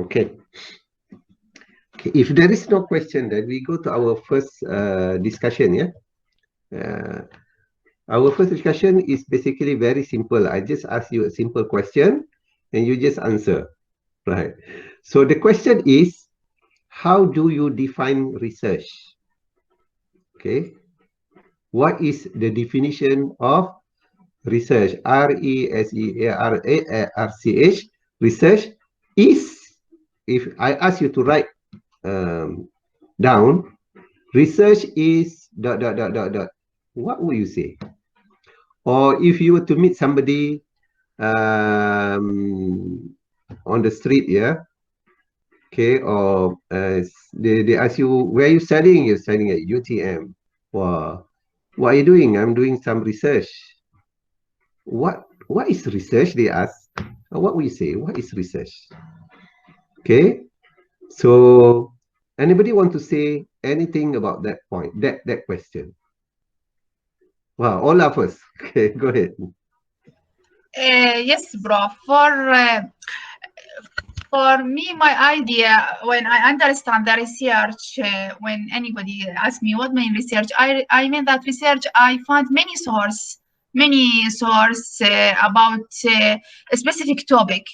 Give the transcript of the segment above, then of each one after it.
Okay. Okay. If there is no question, then we go to our first discussion. Yeah. Our first discussion is basically very simple. I just ask you a simple question, and you just answer. Right. So the question is, how do you define research? Okay. What is the definition of research? R-E-S-E-A-R-A-R-C-H. Research is, if I ask you to write down, research is ... What would you say? Or if you were to meet somebody on the street, yeah, okay, or they ask you, where are you studying? You're studying at UTM. Wow. What are you doing? I'm doing some research. What is research? They ask. What will you say? What is research? Okay. So anybody want to say anything about that point, that question? Wow, Ola first. Okay, go ahead. Yes, bro. For me, my idea, when I understand the research, when anybody asks me what mean research, I mean that research, I find many source about a specific topic,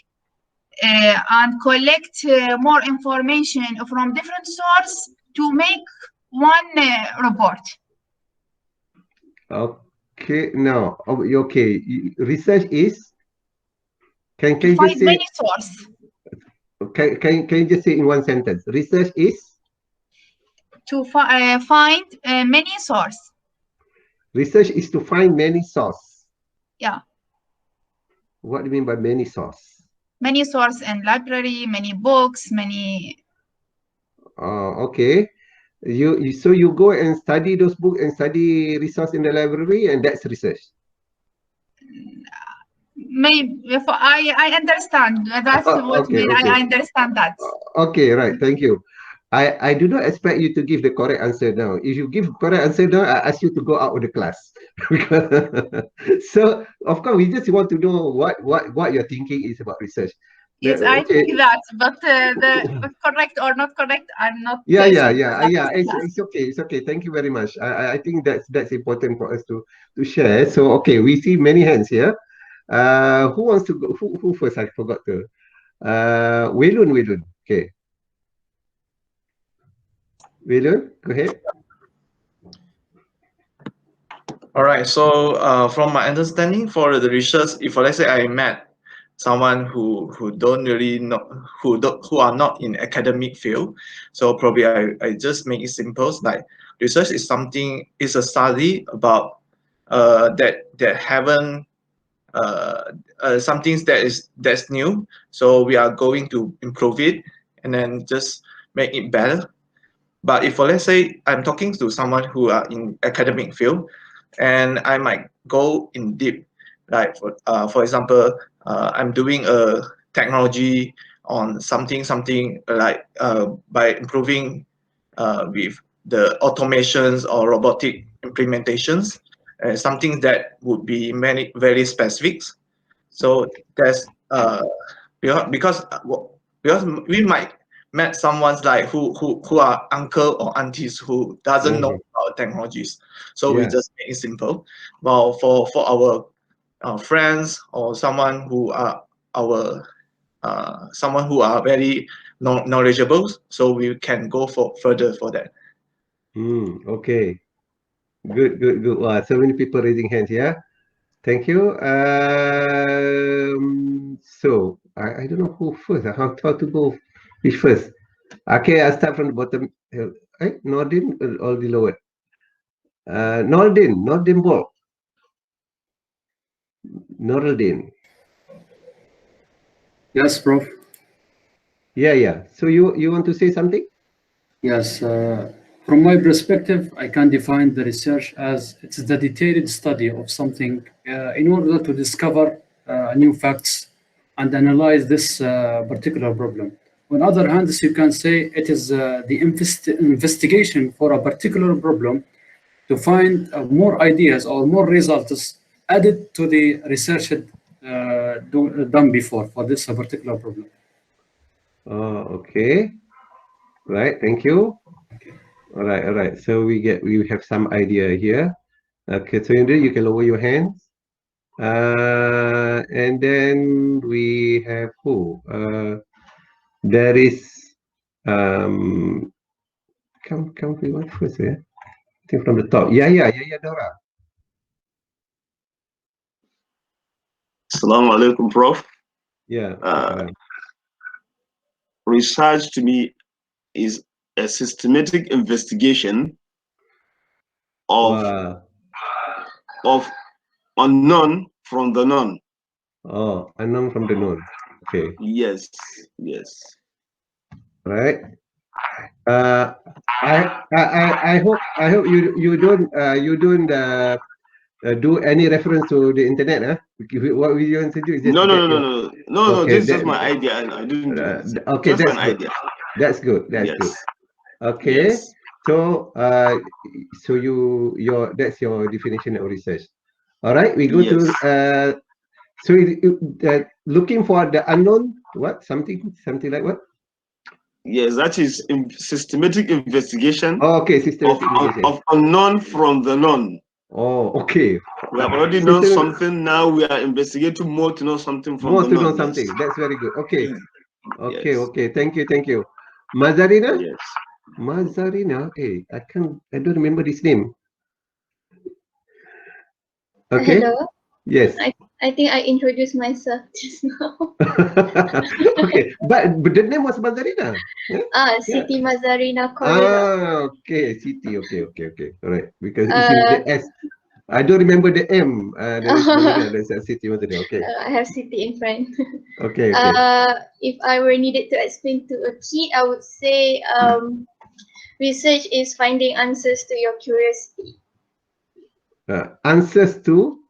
and collect more information from different sources to make one report. Okay, now, okay, research is, can you find just say many sources. Can you just say in one sentence? Research is to find many sources. Research is to find many sources. Yeah. What do you mean by many sources? Many sources in library, many books, many. Okay. So you go and study those books and study resource in the library, and that's research. Maybe if I understand that's what Okay, mean. okay. I understand that. Okay, right. Thank you. I do not expect you to give the correct answer now. If you give correct answer now, I ask you to go out of the class. So of course we just want to know what your thinking is about research. Yes, I think that, but the correct or not correct, I'm not. Yeah. It's okay. It's okay. Thank you very much. I think that's important for us to share. So okay, we see many hands here. Who wants to go? Who first? I forgot to. Waylun. Okay. Waylun, go ahead. All right. So from my understanding, for the research, if let's say I met someone who don't really know, who are not in academic field, so probably I just make it simple. Like research is a study about that haven't some things that's new. So we are going to improve it and then just make it better. But if let's say I'm talking to someone who are in academic field, and I might go in deep, like for example, I'm doing a technology on something like by improving with the automations or robotic implementations, something that would be very specific. So that's because we might met someone's like who are uncle or aunties who doesn't know about technologies, so we just make it simple. Well, for our friends or someone who are very knowledgeable, so we can go further for that. Okay, good. Wow, so many people raising hands. Yeah, thank you. So I don't know who first. How to go? Which first? Okay, I'll start from the bottom. Nordin or the lower? Nordin Ball. Nordin. Yes, Prof. Yeah. So you want to say something? Yes. From my perspective, I can define the research as it's the detailed study of something in order to discover new facts and analyze this particular problem. On other hand, you can say it is the investigation for a particular problem to find more ideas or more results added to the research done before for this particular problem. Oh, okay. Right. Thank you. All right. All right. So we have some idea here. Okay. So you can lower your hands. And then we have who? There is come we want first, yeah. I think from the top. Yeah, Dora. Assalamu alaikum, Prof. Yeah. Research to me is a systematic investigation of unknown from the known. Oh, unknown from the known. Okay. Yes, yes. Right. I hope you don't do any reference to the internet, huh? What we want to do is just No. Okay, This is just my idea, and I didn't do it. Okay, just that's an good. idea. That's good. That's Yes. good. Okay. Yes. So that's your definition of research. All right, we go to so looking for the unknown. What something like what? Yes, that is systematic investigation. Oh, okay, systematic investigation of unknown from the known. Oh, okay. We have already known something. Now we are investigating more to know something from the known. More to know something. That's very good. Okay. Okay. Yes. Okay. Thank you. Thank you. Mazarina. Yes. Mazarina. Hey, I don't remember this name. Okay. Hello. Yes. I think I introduced myself just now. Okay, but the name was Mazarina. Yeah? Siti Mazarina Corridor. Okay, Siti. Okay. All right, because it's in the S. I don't remember the M. There's a Siti Mazarina. Okay. I have Siti in front. Okay. If I were needed to explain to a kid, I would say research is finding answers to your curiosity. Answers to?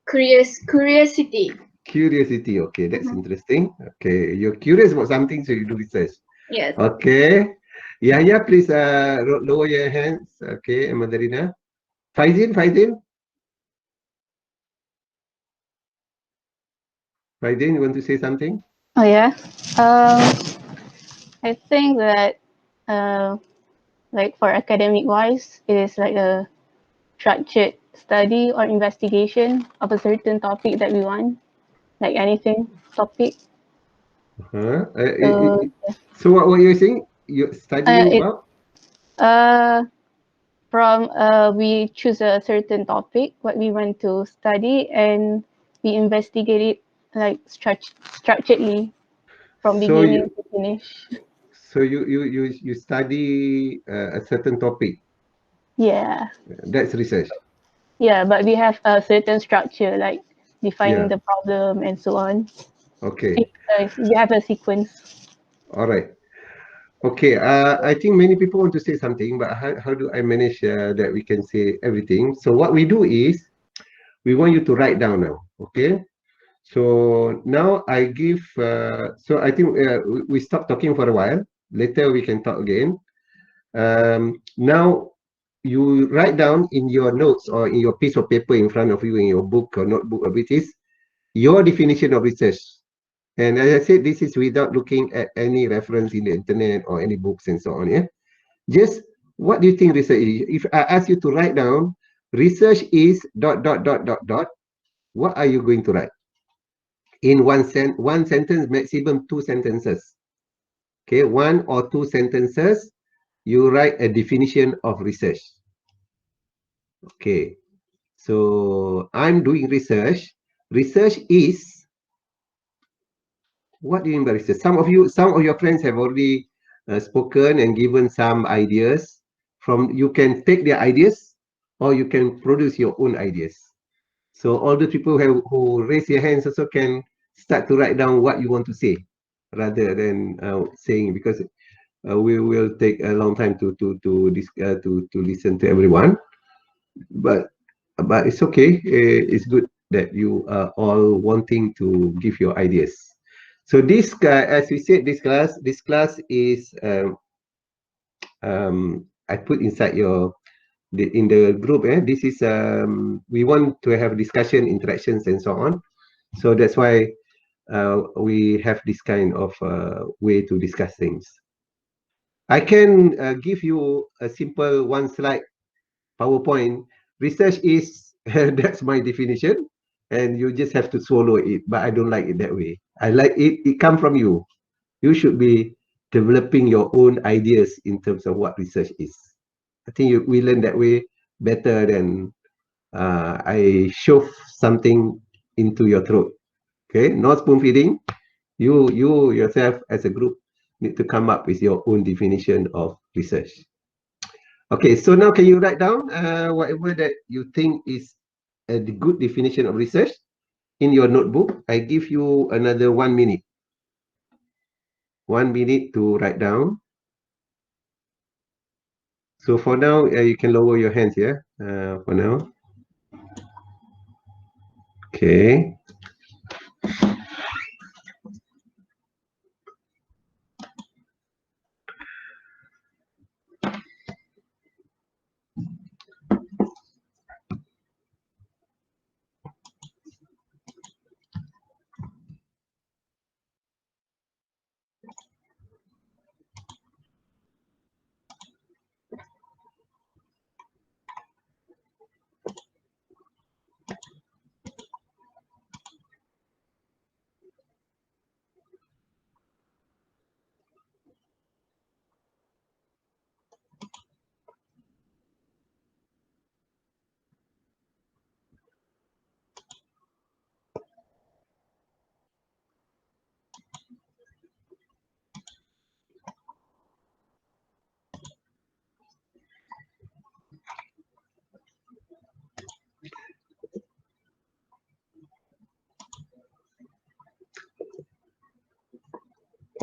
Curiosity. Curiosity. Okay, that's interesting. Okay, you're curious about something, so you do research. Yes. Okay. Yahya, please lower your hands. Okay, and Madarina. Faizin. Faizin, you want to say something? Oh yeah. I think that like for academic wise, it is like a structured study or investigation of a certain topic that we want, like anything topic. So what were you saying? You're studying about? From we choose a certain topic what we want to study, and we investigate it like structuredly from beginning to finish. So you study a certain topic. Yeah. That's research. Yeah, but we have a certain structure, like defining the problem and so on. Okay. We have a sequence. All right. Okay. I think many people want to say something, but how do I manage that we can say everything? So what we do is we want you to write down now. Okay. So now I give. So I think we stop talking for a while. Later we can talk again. Now you write down in your notes or in your piece of paper in front of you in your book or notebook, which is your definition of research. And as I said, this is without looking at any reference in the internet or any books and so on. Yeah. Just what do you think research is? If I ask you to write down, research is ... What are you going to write? In one sentence, maximum 2 sentences. Okay, 1 or 2 sentences, you write a definition of research. Okay, so I'm doing research. Research is, what do you mean by research? Some of your friends have already spoken and given some ideas. You can take their ideas or you can produce your own ideas. So all the people who raise their hands also can start to write down what you want to say rather than saying, because we will take a long time to listen to everyone. But it's okay. It's good that you are all wanting to give your ideas. So this, as we said, this class is I put inside in the group. This is we want to have discussion, interactions, and so on. So that's why we have this kind of way to discuss things. I can give you a simple one slide PowerPoint. Research is, that's my definition, and you just have to swallow it, but I don't like it that way. I like it come from you. You should be developing your own ideas in terms of what research is. I think we learn that way better than I shove something into your throat. Okay, no spoon feeding. You yourself as a group need to come up with your own definition of research. Okay, so now can you write down whatever that you think is a good definition of research in your notebook? I give you another 1 minute. 1 minute to write down. So for now, you can lower your hands here. For now. Okay.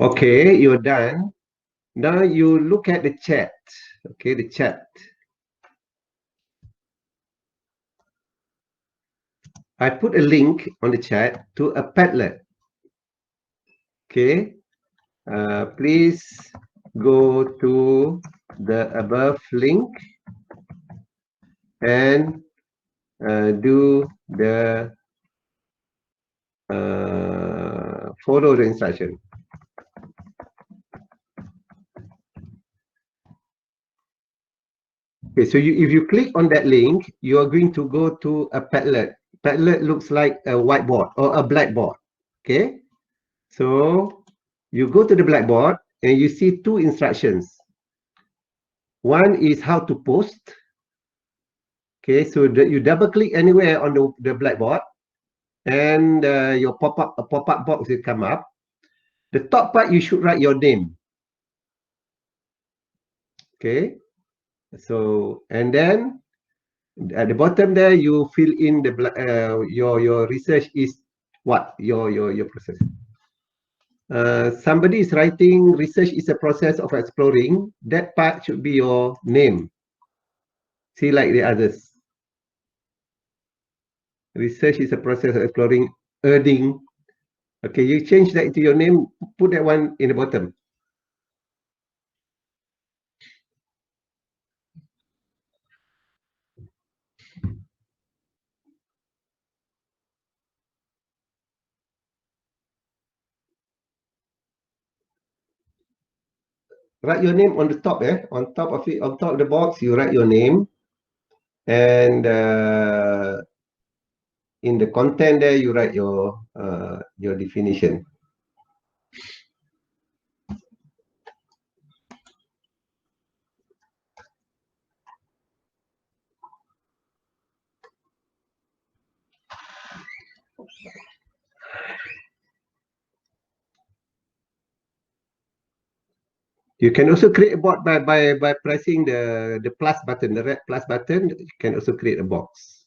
Okay, you're done. Now you look at the chat. Okay, the chat. I put a link on the chat to a Padlet. Okay, please go to the above link and do the follow the instruction. Okay, so if you click on that link, you are going to go to a Padlet. Padlet looks like a whiteboard or a blackboard. Okay, so you go to the blackboard and you see two instructions. One is how to post. Okay, so you double click anywhere on the blackboard and your pop-up box will come up. The top part, you should write your name. Okay, so and then at the bottom there, you fill in the your research is what your process. Somebody is writing research is a process of exploring. That part should be your name. See, like the others. Research is a process of exploring, earning. Okay, you change that to your name. Put that one in the bottom. Write your name on the top, on top of it, on top of the box, you write your name. And in the content there, you write your definition. You can also create a box by pressing the plus button, the red plus button. You can also create a box.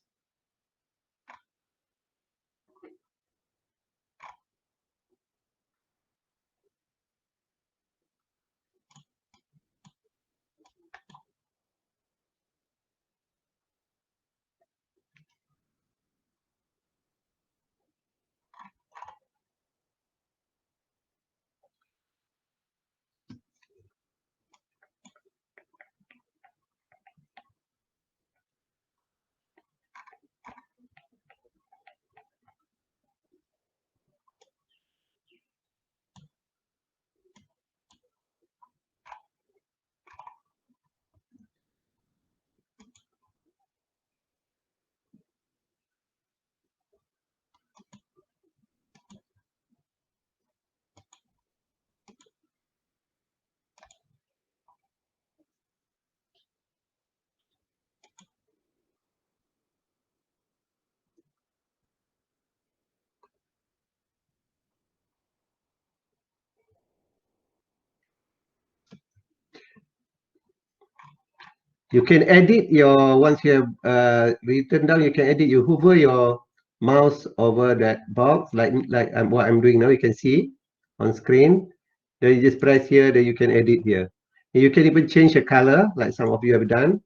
You can edit your, once you have written down, you can edit. You hover your mouse over that box, like what I'm doing now. You can see on screen. Then you just press here, then you can edit here. And you can even change the color, like some of you have done.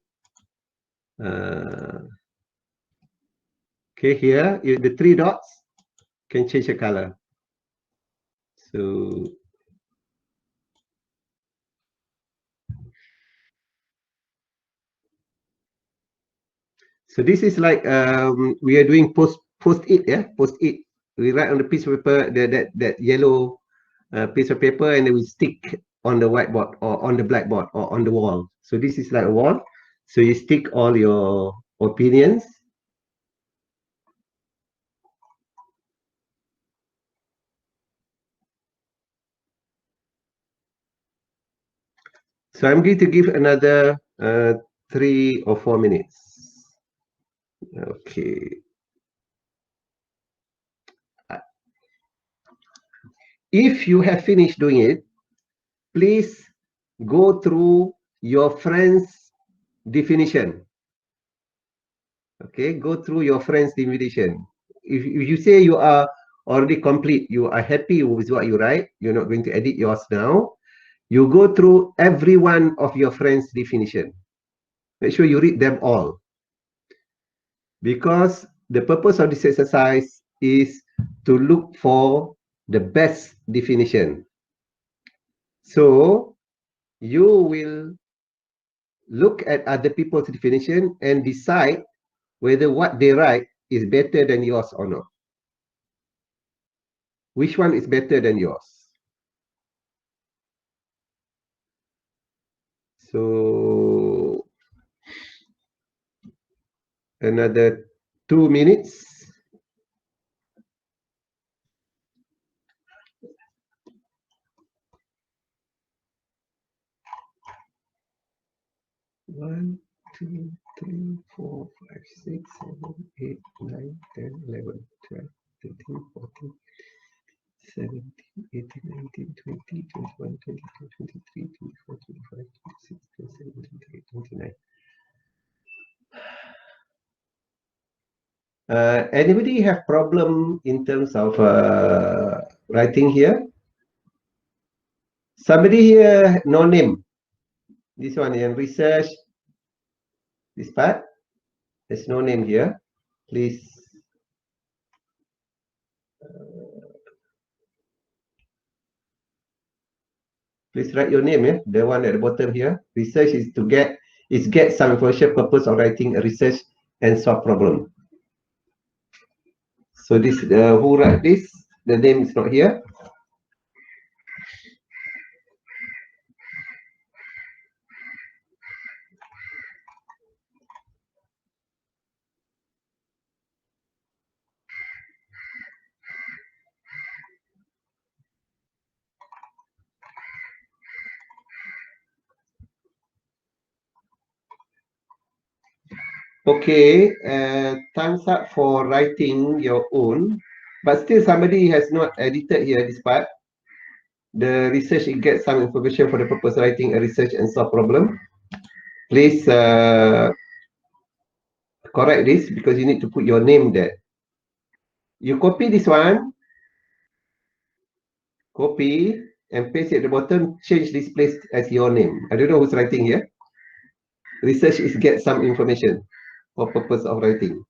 Okay, here, the 3 dots can change the color. So this is like we are doing post-it, yeah, post-it. We write on the piece of paper, that yellow piece of paper, and then we stick on the whiteboard or on the blackboard or on the wall. So this is like a wall. So you stick all your opinions. So I'm going to give another 3 or 4 minutes. Okay. If you have finished doing it, please go through your friend's definition. Okay, go through your friend's definition. If you say you are already complete, you are happy with what you write, you're not going to edit yours now, you go through every one of your friend's definition. Make sure you read them all. Because the purpose of this exercise is to look for the best definition. So you will look at other people's definition and decide whether what they write is better than yours or not. Which one is better than yours? So another 2 minutes. One, 2, 3, 4, 5, 6, 7, 8, 9, 10, 11, 12, 13, 14, 17, 18, 19, 20, 21, 22, 23, 24, 25, 26, 27, 28, 29. Anybody have problem in terms of writing here? Somebody here, no name. This one in research, this part, there's no name here. Please. Please write your name, yeah? The one at the bottom here. Research is to get some information purpose of writing a research and solve problem. So this, who write this? The name is not here. Okay, thumbs up for writing your own, but still somebody has not edited here this part. The research, it gets some information for the purpose of writing a research and solve problem. Please correct this because you need to put your name there. You copy this one, copy and paste it at the bottom, change this place as your name. I don't know who's writing here. Research is get some information for purpose of writing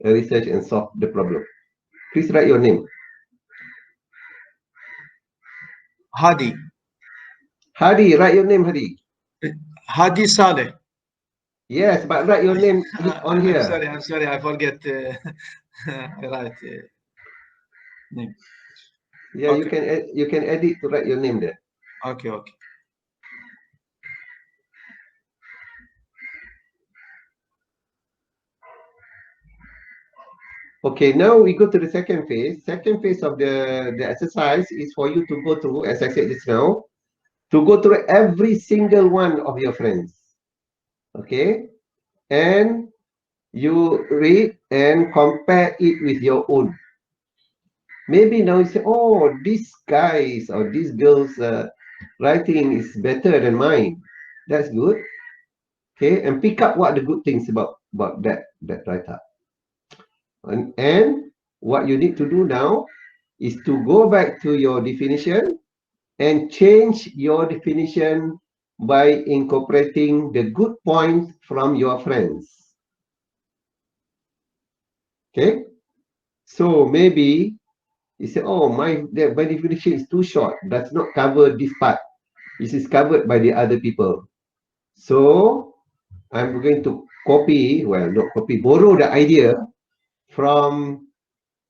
a research and solve the problem. Please write your name. Hadi. Hadi, write your name, Hadi. Hadi Saleh. Yes, but write your name on here. I'm sorry, I forget. Right. Name. Yeah, Okay. you can edit to write your name there. Okay. Okay, now we go to the second phase. Second phase of the exercise is for you to go through, as I said just now, to go through every single one of your friends. Okay, and you read and compare it with your own. Maybe now you say, oh, this guy's or this girl's writing is better than mine. That's good. Okay, and pick up what the good things about that write-up. And what you need to do now is to go back to your definition and change your definition by incorporating the good points from your friends. Okay, so maybe you say, oh, my definition is too short, does not cover this part. This is covered by the other people. So I'm going to copy, well, not copy, borrow the idea from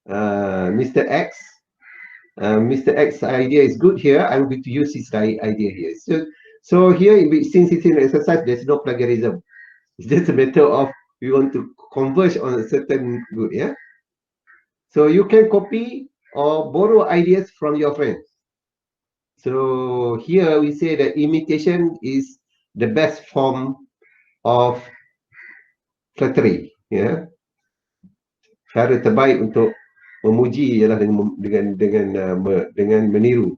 Mr. X. Mr. X's idea is good here. I'm going to use his idea here. So here, since it's an exercise, there's no plagiarism. It's just a matter of we want to converge on a certain good, yeah? So you can copy or borrow ideas from your friends. So here we say that imitation is the best form of flattery, ya. Cara terbaik untuk memuji ialah dengan meniru.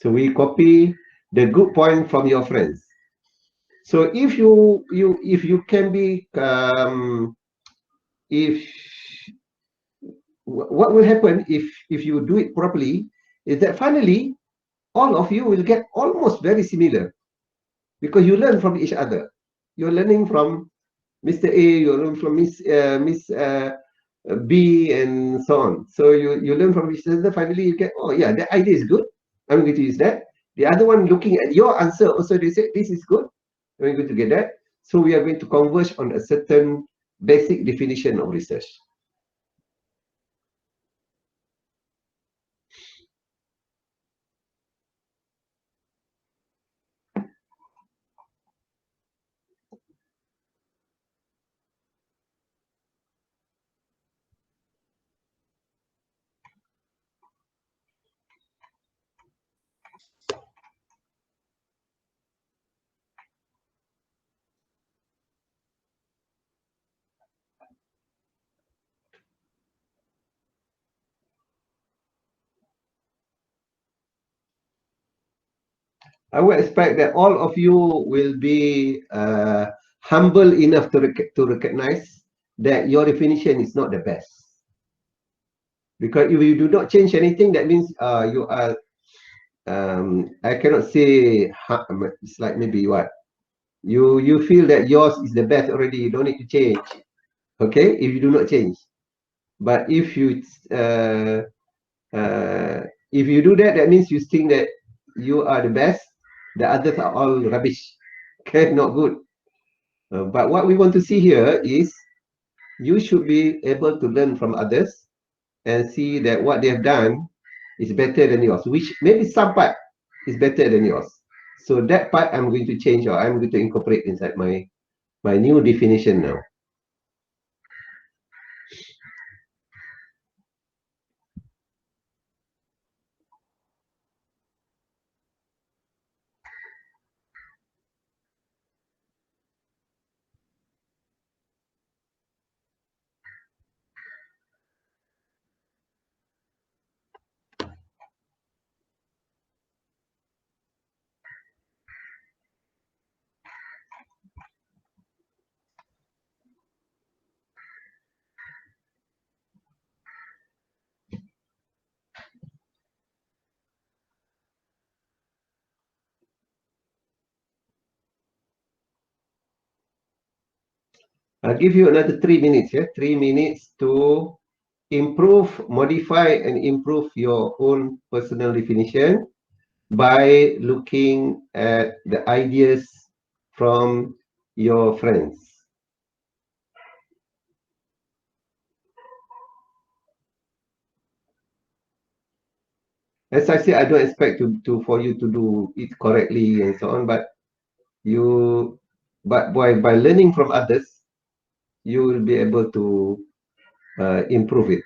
So we copy the good point from your friends. So if you can be what will happen if you do it properly is that finally all of you will get almost very similar, because you learn from each other. You're learning from Mr. A, you're learning from Miss B, and so on. So you learn from each other. Finally, you get, oh yeah, that idea is good. I'm going to use that. The other one looking at your answer also, they say this is good. I'm going to get that. So we are going to converge on a certain basic definition of research. I would expect that all of you will be humble enough to recognize that your definition is not the best. Because if you do not change anything, that means you are, I cannot say, it's like maybe what? You feel that yours is the best already, you don't need to change. Okay, if you do not change. But if you do that, that means you think that you are the best, the others are all rubbish. Okay, not good. But what we want to see here is you should be able to learn from others and see that what they have done is better than yours, which maybe some part is better than yours. So that part I'm going to change, or I'm going to incorporate inside my new definition now. I'll give you another 3 minutes, yeah? 3 minutes to improve, modify, and improve your own personal definition by looking at the ideas from your friends. As I said, I don't expect for you to do it correctly and so on, but by learning from others, you will be able to improve it.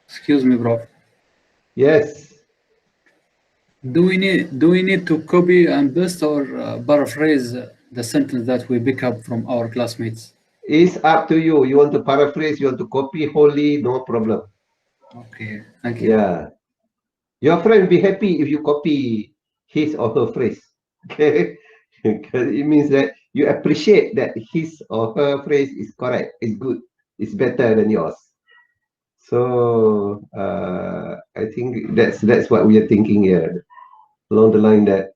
Excuse me, bro. Yes. Do we need to copy and paste or paraphrase the sentence that we pick up from our classmates? It's up to you. You want to paraphrase, you want to copy wholly, no problem. Okay, thank you. Yeah. Your friend be happy if you copy his or her phrase. Okay, because it means that you appreciate that his or her phrase is correct, is good, is better than yours. So I think that's what we are thinking here, along the line that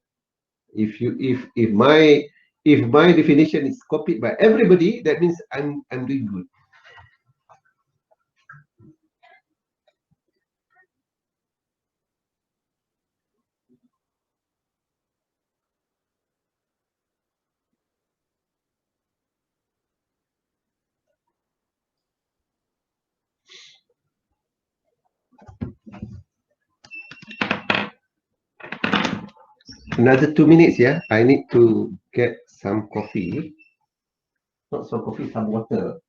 if my definition is copied by everybody, that means I'm doing good. Another 2 minutes, yeah. I need to get some coffee. Not some coffee, some water.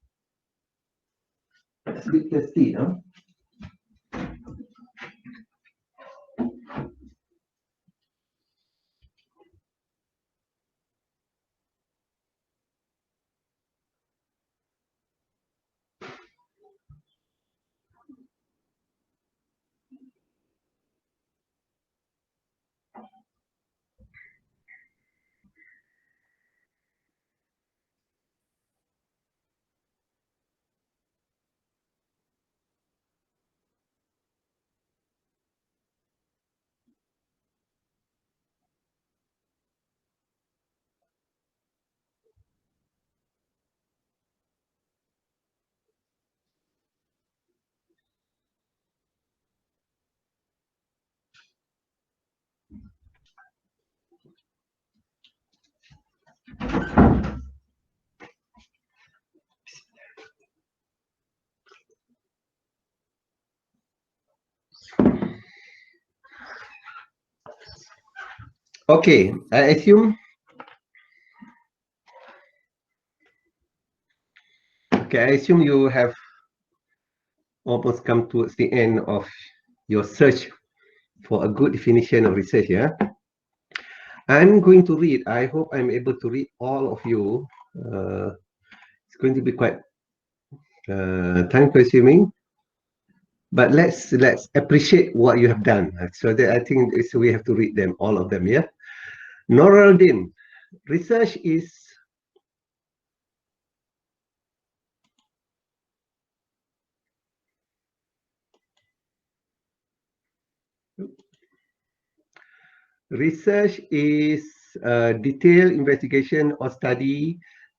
It's a bit thirsty, huh? Okay, I assume. Okay, I assume you have almost come towards the end of your search for a good definition of research, yeah? I'm going to read. I hope I'm able to read all of you. It's going to be quite time-consuming, but let's appreciate what you have done. So that I think we have to read them, all of them, yeah? Noraldin, research is a detailed investigation or study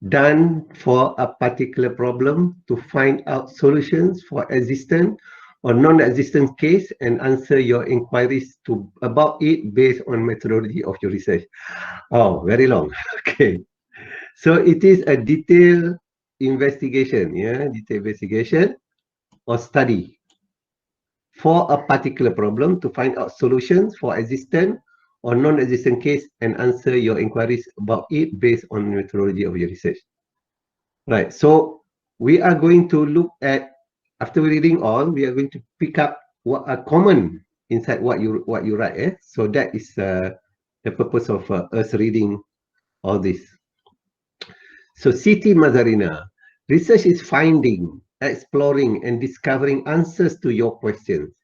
done for a particular problem to find out solutions for existent or non-existent case and answer your inquiries about it based on methodology of your research. Oh, very long. Okay. So it is a detailed investigation, yeah, detailed investigation or study for a particular problem to find out solutions for existent or non-existent case and answer your inquiries about it based on methodology of your research. Right. So we are going to look at, after reading all, we are going to pick up what are common inside what you write. Eh? So that is the purpose of us reading all this. So Siti Mazarina, research is finding, exploring, and discovering answers to your questions.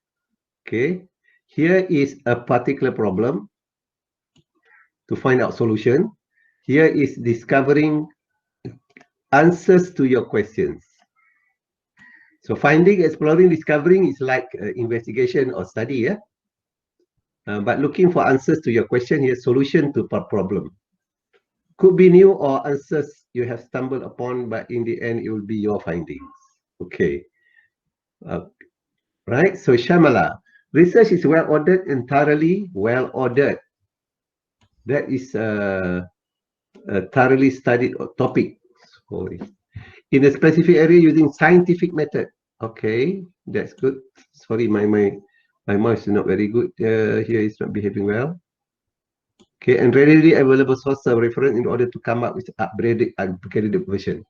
Okay, here is a particular problem to find out solution. Here is discovering answers to your questions. So finding, exploring, discovering is like investigation or study, yeah. But looking for answers to your question here, solution to a problem. Could be new or answers you have stumbled upon, but in the end, it will be your findings. Okay. Right. So Shamala, research is well ordered and thoroughly well ordered. That is a thoroughly studied topic. Sorry. In a specific area using scientific method. Okay, that's good. Sorry, my mouse is not very good. Here is not behaving well. Okay, and readily available source of reference in order to come up with upgraded version.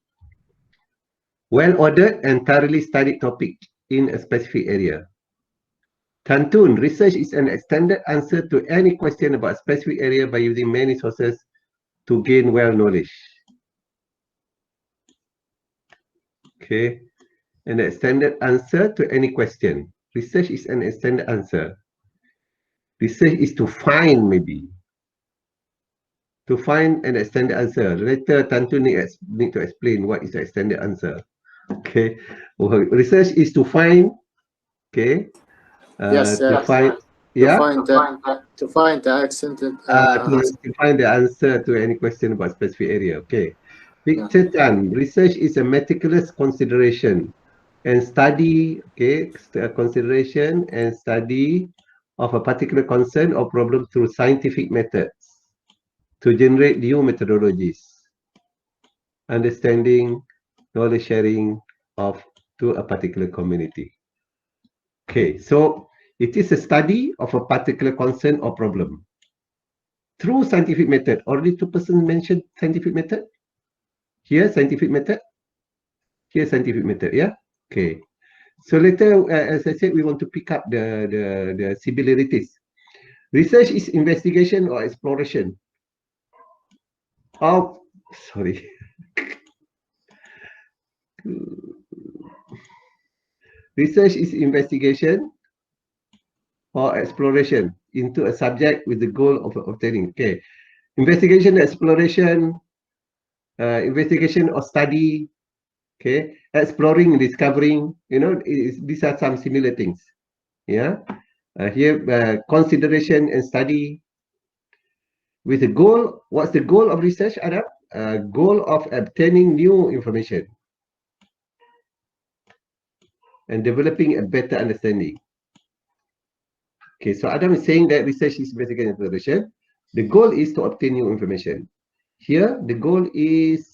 Well ordered and thoroughly studied topic in a specific area. Tantun, research is an extended answer to any question about a specific area by using many sources to gain well knowledge. Okay, an extended answer to any question. Research is an extended answer. Research is to find, maybe. To find an extended answer. Later, Tantu need to explain what is the extended answer. Okay. Well, research is to find. Okay. Yes. To find. To find the extended. To find the answer to any question about specific area. Okay. Victor Tan, research is a meticulous consideration and study, consideration and study of a particular concern or problem through scientific methods to generate new methodologies, understanding, knowledge sharing to a particular community. Okay, so it is a study of a particular concern or problem through scientific method. Already two persons mentioned scientific method. Here, scientific method. Here, scientific method. Yeah. Okay. So later, as I said, we want to pick up the similarities. Research is investigation or exploration. Oh, sorry. Research is investigation or exploration into a subject with the goal of obtaining. Okay. Investigation, exploration, investigation or study. Okay. Exploring, discovering, these are some similar things. Yeah. Here, consideration and study with the goal. What's the goal of research, Adam? Goal of obtaining new information and developing a better understanding. Okay, so Adam is saying that research is investigation and exploration. The goal is to obtain new information. Here, the goal is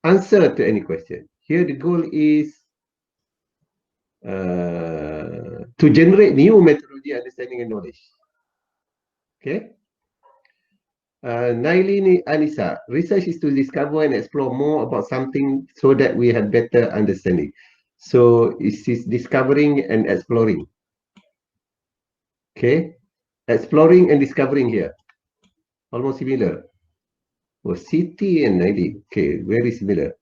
answer to any question. Here, the goal is to generate new methodology, understanding, and knowledge. Okay. Nailini Anissa, research is to discover and explore more about something so that we have better understanding. So it is discovering and exploring. Okay, exploring and discovering here, almost similar. Oh, Siti and Naili, okay, very similar.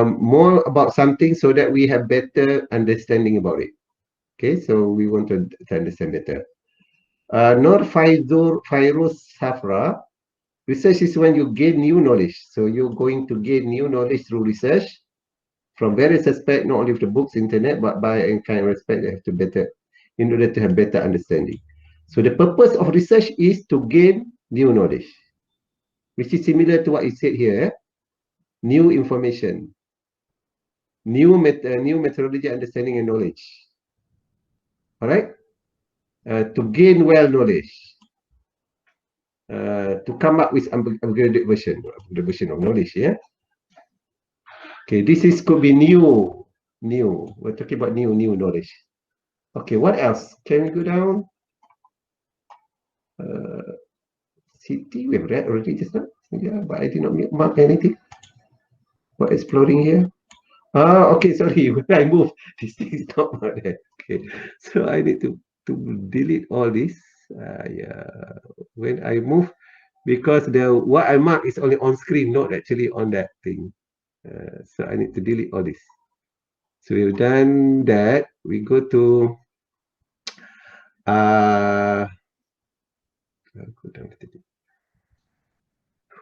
More about something so that we have better understanding about it. Okay, so we want to understand better. Nur Fairuz Safra, research is when you gain new knowledge. So you're going to gain new knowledge through research from various aspects, not only of the books, internet, but by any kind of respect, you have to better, in order to have better understanding. So the purpose of research is to gain new knowledge, which is similar to what you said here. New information, new methodology, understanding, and knowledge. All right. To gain well knowledge. To come up with upgraded version of knowledge. Yeah. Okay, this could be new. We're talking about new knowledge. Okay, what else? Can we go down? City, we've read already just now. Yeah, but I did not mark anything. What exploring here? Okay, sorry. When I move, this thing is not marked there. Okay, so I need to delete all this. Yeah, when I move, because what I mark is only on screen, not actually on that thing. So I need to delete all this. So we've done that. We go to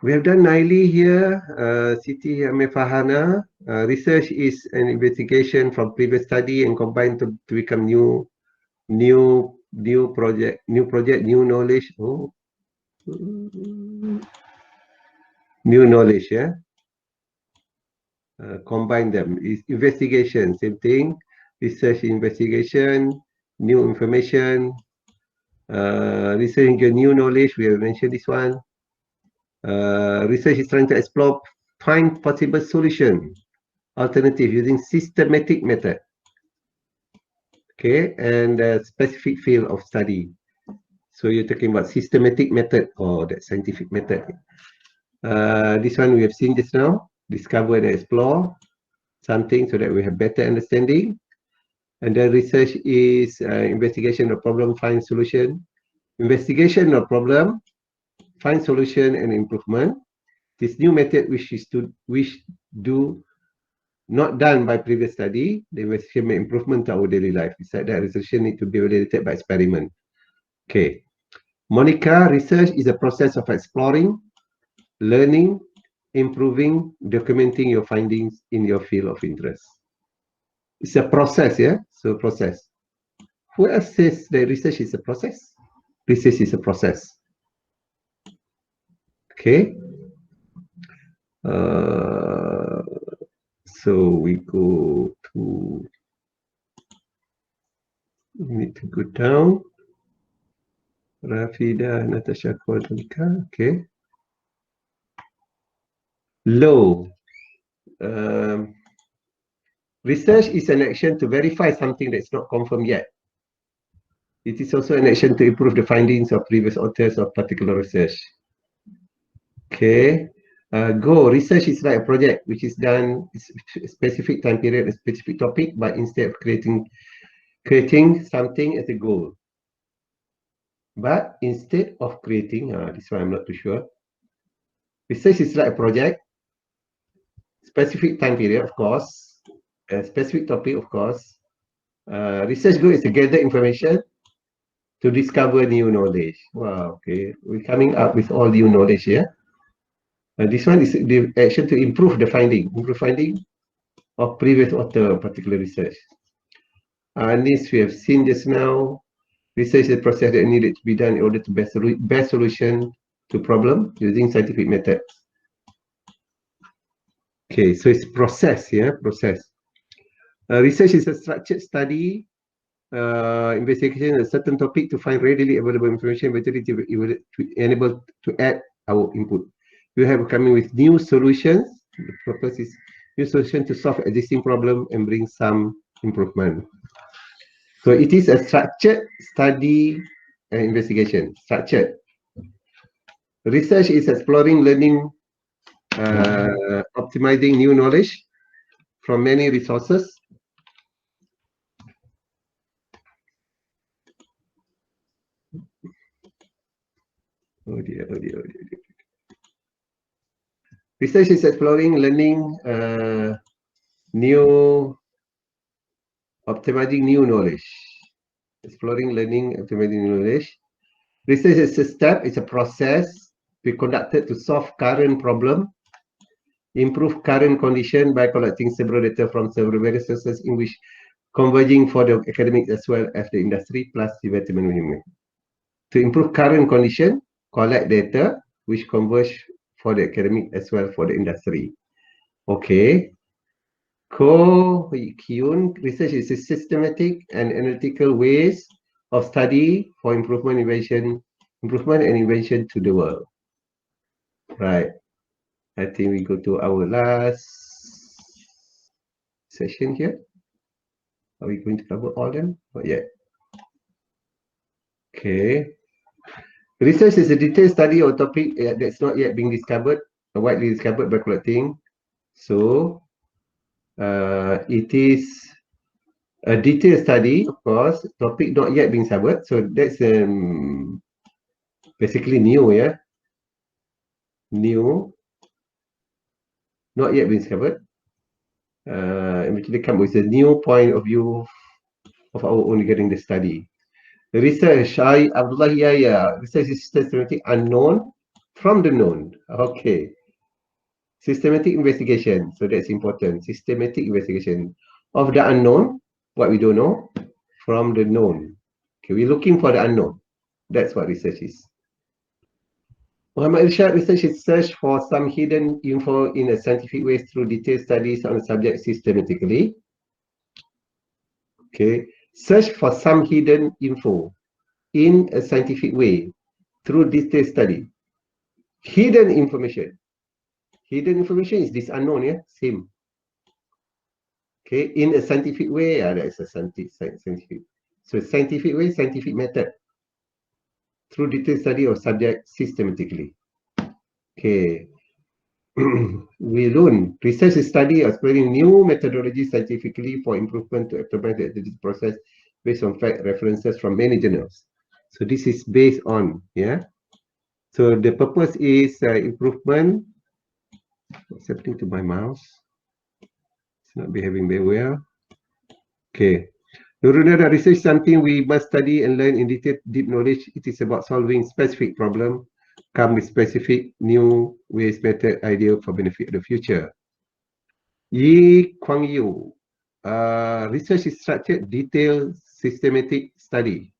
we have done Naili here, Siti Mefahana. Research is an investigation from previous study and combined to become new project, new knowledge. Oh. New knowledge, yeah. Combine them. Is investigation, same thing. Research, investigation, new information. Research into new knowledge. We have mentioned this one. Research is trying to explore, find possible solution, alternative using systematic method. Okay, and a specific field of study. So you're talking about systematic method or the scientific method. This one we have seen just now. Discover and explore something so that we have better understanding. And then research is investigation of problem, find solution. Investigation of problem, find solution and improvement. This new method which do not done by previous study, the investigation may improvement to our daily life. Besides that, research need to be validated by experiment. Okay. Monica, research is a process of exploring, learning, improving, documenting your findings in your field of interest. It's a process, yeah? So process. Who else says that research is a process? Research is a process. Okay. So we go to, we need to go down. Rafida, Natasha, Monica. Okay. Low. Research is an action to verify something that's not confirmed yet. It is also an action to improve the findings of previous authors of particular research. Okay. Go. Research is like a project which is done a specific time period, a specific topic, but instead of creating something as a goal. But instead of creating, this one I'm not too sure. Research is like a project, specific time period, of course, a specific topic, of course. Research goal is to gather information to discover new knowledge. Wow, okay. We're coming up with all new knowledge here. This one is the action to improve the finding of previous author of particular research. This we have seen just now. Research is a process that needed to be done in order to best solution to problem using scientific methods. Okay, so it's process, yeah, process. Research is a structured study, investigation a certain topic to find readily available information, to enable to add our input. We have coming with new solutions. The purpose is new solution to solve existing problem and bring some improvement. So it is a structured study and investigation. Structured. Research is exploring, learning, optimizing new knowledge from many resources. Oh dear, oh dear, oh dear. Research is exploring, learning, optimizing new knowledge. Exploring, learning, optimizing new knowledge. Research is a step, it's a process we conducted to solve current problem, improve current condition by collecting several data from several various sources in which converging for the academic as well as the industry plus development management. To improve current condition, collect data which converge for the academic as well for the industry. Okay. Ko-Hyun, research is a systematic and analytical ways of study for improvement and invention to the world. Right. I think we go to our last session here. Are we going to cover all of them? Not yet. Okay. Research is a detailed study or topic that's not yet being discovered, or widely discovered by collecting. So, it is a detailed study, of course, topic not yet being discovered. So that's basically new, yeah. New, not yet been discovered. Actually come with a new point of view of our own regarding the study. Research, Abdullah, yeah. Research is systematic unknown from the known. Okay. Systematic investigation. So that's important. Systematic investigation of the unknown, what we don't know, from the known. Okay, we're looking for the unknown. That's what research is. Muhammad Irshad, research is search for some hidden info in a scientific way through detailed studies on a subject systematically. Okay, search for some hidden info in a scientific way through detailed study. Hidden information. Hidden information is this unknown, yeah, same. Okay, in a scientific way, that is a scientific. So scientific way, scientific method. Through detailed study of subject systematically. Okay. We learn research is study exploring new methodologies scientifically for improvement to optimize the process based on fact references from many journals. So this is based on, yeah. So the purpose is improvement. What's happening to my mouse? It's not behaving very well. Okay. Neuronal research is something we must study and learn in detail, deep knowledge. It is about solving specific problem, come with specific new ways, method, idea for benefit of the future. Yi Kwang Yu. Research is structured, detailed, systematic study.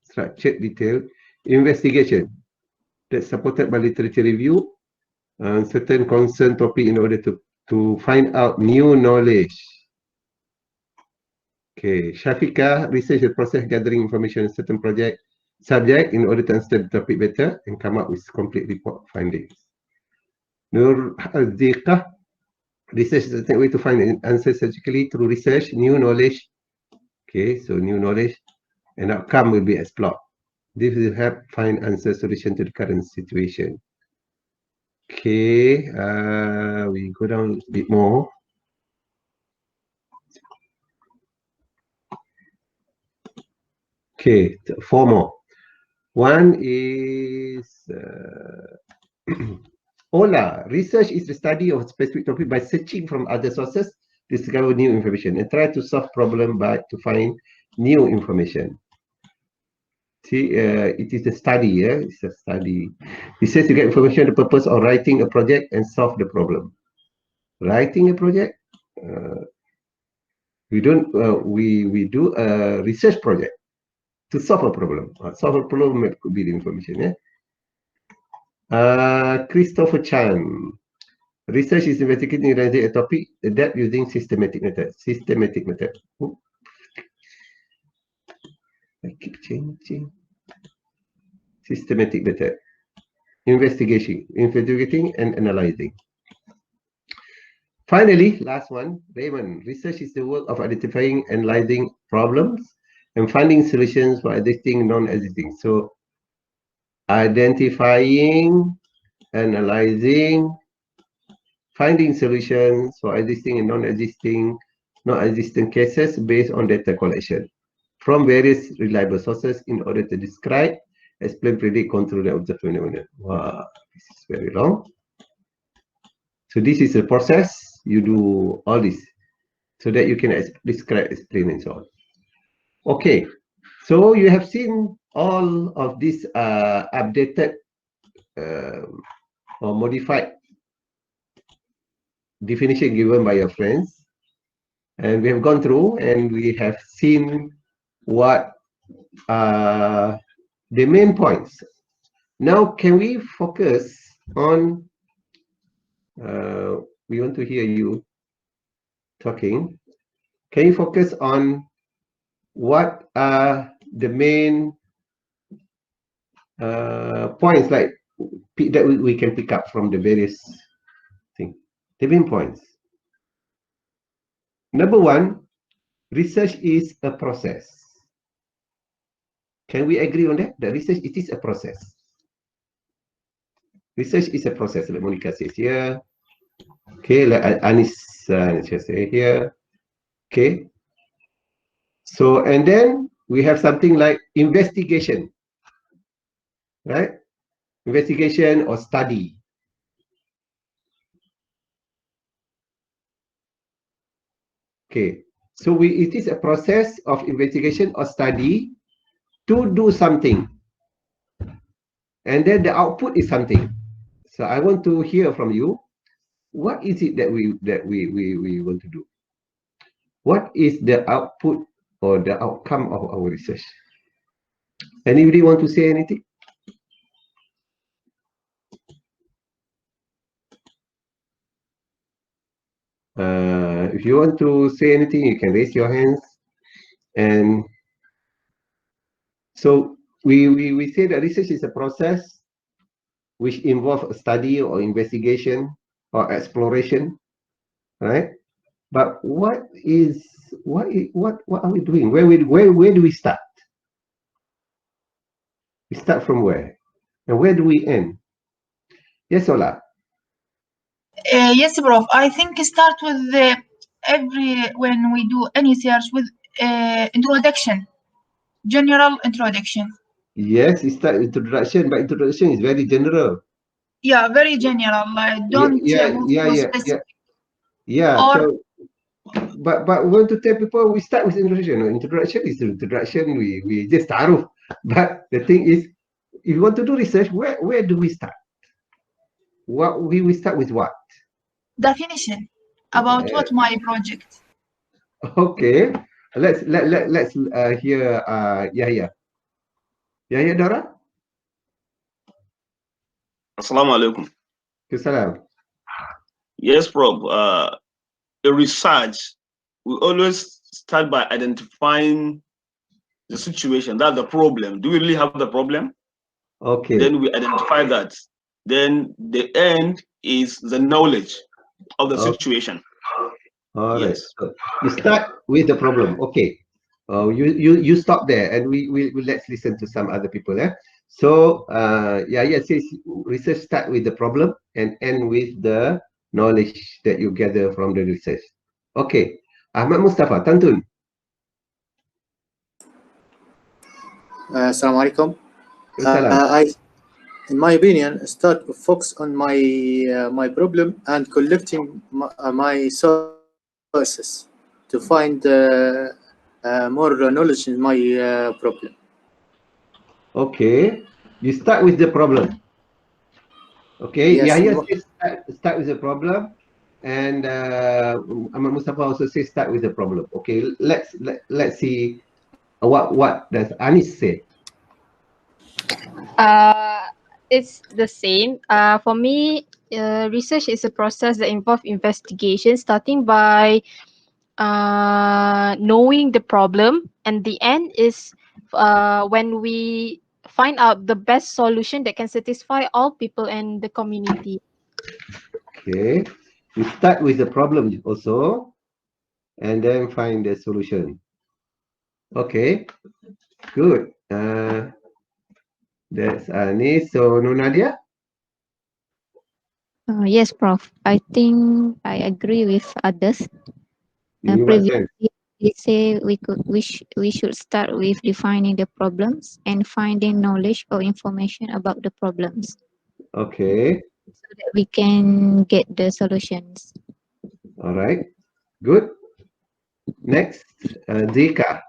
Structured, detailed, investigation that's supported by literature review and certain concern topic in order to find out new knowledge. Okay, Shafika, research the process gathering information on certain subject in order to understand the topic better and come up with complete report findings. Nur Al-Ziqah, research is a way to find an answer surgically through research, new knowledge. Okay, so new knowledge and outcome will be explored. This will help find answer solution to the current situation. Okay, we go down a bit more. Okay, 4 more. One is Ola. Research is the study of a specific topic by searching from other sources to discover new information and try to solve problem to find new information. See, it is a study, yeah? It's a study. Research to get information, the purpose of writing a project and solve the problem. Writing a project, we do a research project to solve a problem. Solve a problem could be the information, yeah? Christopher Chan. Research is investigating a topic, adapt using systematic method. Systematic method. I keep changing. Systematic method. Investigating and analyzing. Finally, last one, Raymond. Research is the work of identifying, analyzing problems and finding solutions for existing, non-existing. So, identifying, analyzing, finding solutions for existing and non-existing cases based on data collection from various reliable sources in order to describe, explain, predict, control, and observe phenomena. Wow, this is very long. So this is the process. You do all this so that you can describe, explain, and so on. Okay, so you have seen all of this updated or modified definition given by your friends, and we have gone through and we have seen what are the main points. Now, can we focus on we want to hear you talking. Can you focus on what are the main points like that we can pick up from the various things? The main points. Number one, research is a process. Can we agree on that? The research, it is a process. Research is a process, like Monica says here. Okay, like Anis says here. Okay. So, and then we have something like investigation, right? Investigation or study. Okay, so it is a process of investigation or study to do something, and then the output is something. So I want to hear from you. What is it that we want to do? What is the output or the outcome of our research? Anybody want to say anything? If you want to say anything, you can raise your hands. And so we say that research is a process which involves a study or investigation or exploration, right? But what are we doing? Where do we start? We start from where? And where do we end? Yes, Ola. Yes, Prof. I think start with when we do any research with introduction, general introduction. Yes, it start introduction, but introduction is very general. Yeah, very general. Don't Yeah. specific. Yeah. Or, So but we want to tell people we start with introduction. No, introduction is introduction. We just taruh. But the thing is, if you want to do research, where do we start? What we start with what? Definition about what my project. Okay, let's hear Yahya. Yahya Dara. Assalamu alaikum. Salam. Yes, Prof. The research, we always start by identifying the situation. That's the problem. Do we really have the problem? Okay. Then we identify that. Then the end is the knowledge of the situation. All right. Yes. So you start with the problem. Okay. You stop there, and we let's listen to some other people. So Yahya says research start with the problem and end with the knowledge that you gather from the research. Okay. Ahmad Mustafa, Tantun. Assalamu alaikum. Salam. In my opinion, start to focus on my my problem and collecting my sources to find more knowledge in my problem. Okay. You start with the problem. Okay. Yes. Yahya says start with the problem, and Ahmad Mustafa also says start with the problem. Okay. Let's see what does Anis say. It's the same. For me, research is a process that involves investigation, starting by knowing the problem, and the end is when we find out the best solution that can satisfy all people and the community. Okay. You start with the problem also, and then find the solution. Okay. Good. That's Anis. So, Nunadia? Yes, Prof. I think I agree with others. In what sense? Previously, we say we should start with defining the problems and finding knowledge or information about the problems. Okay. So that we can get the solutions. All right. Good. Next, Zika.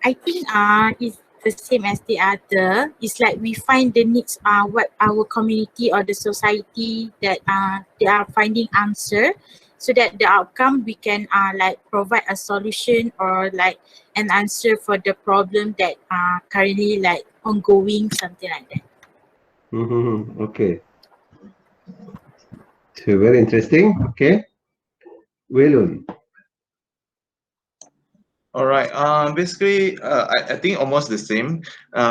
I think it's the same as the other. It's like we find the needs what our community or the society that they are finding answer, so that the outcome we can like provide a solution or like an answer for the problem that currently like ongoing, something like that. Okay. So very interesting. Okay. Wilun. All right. Basically, I think almost the same.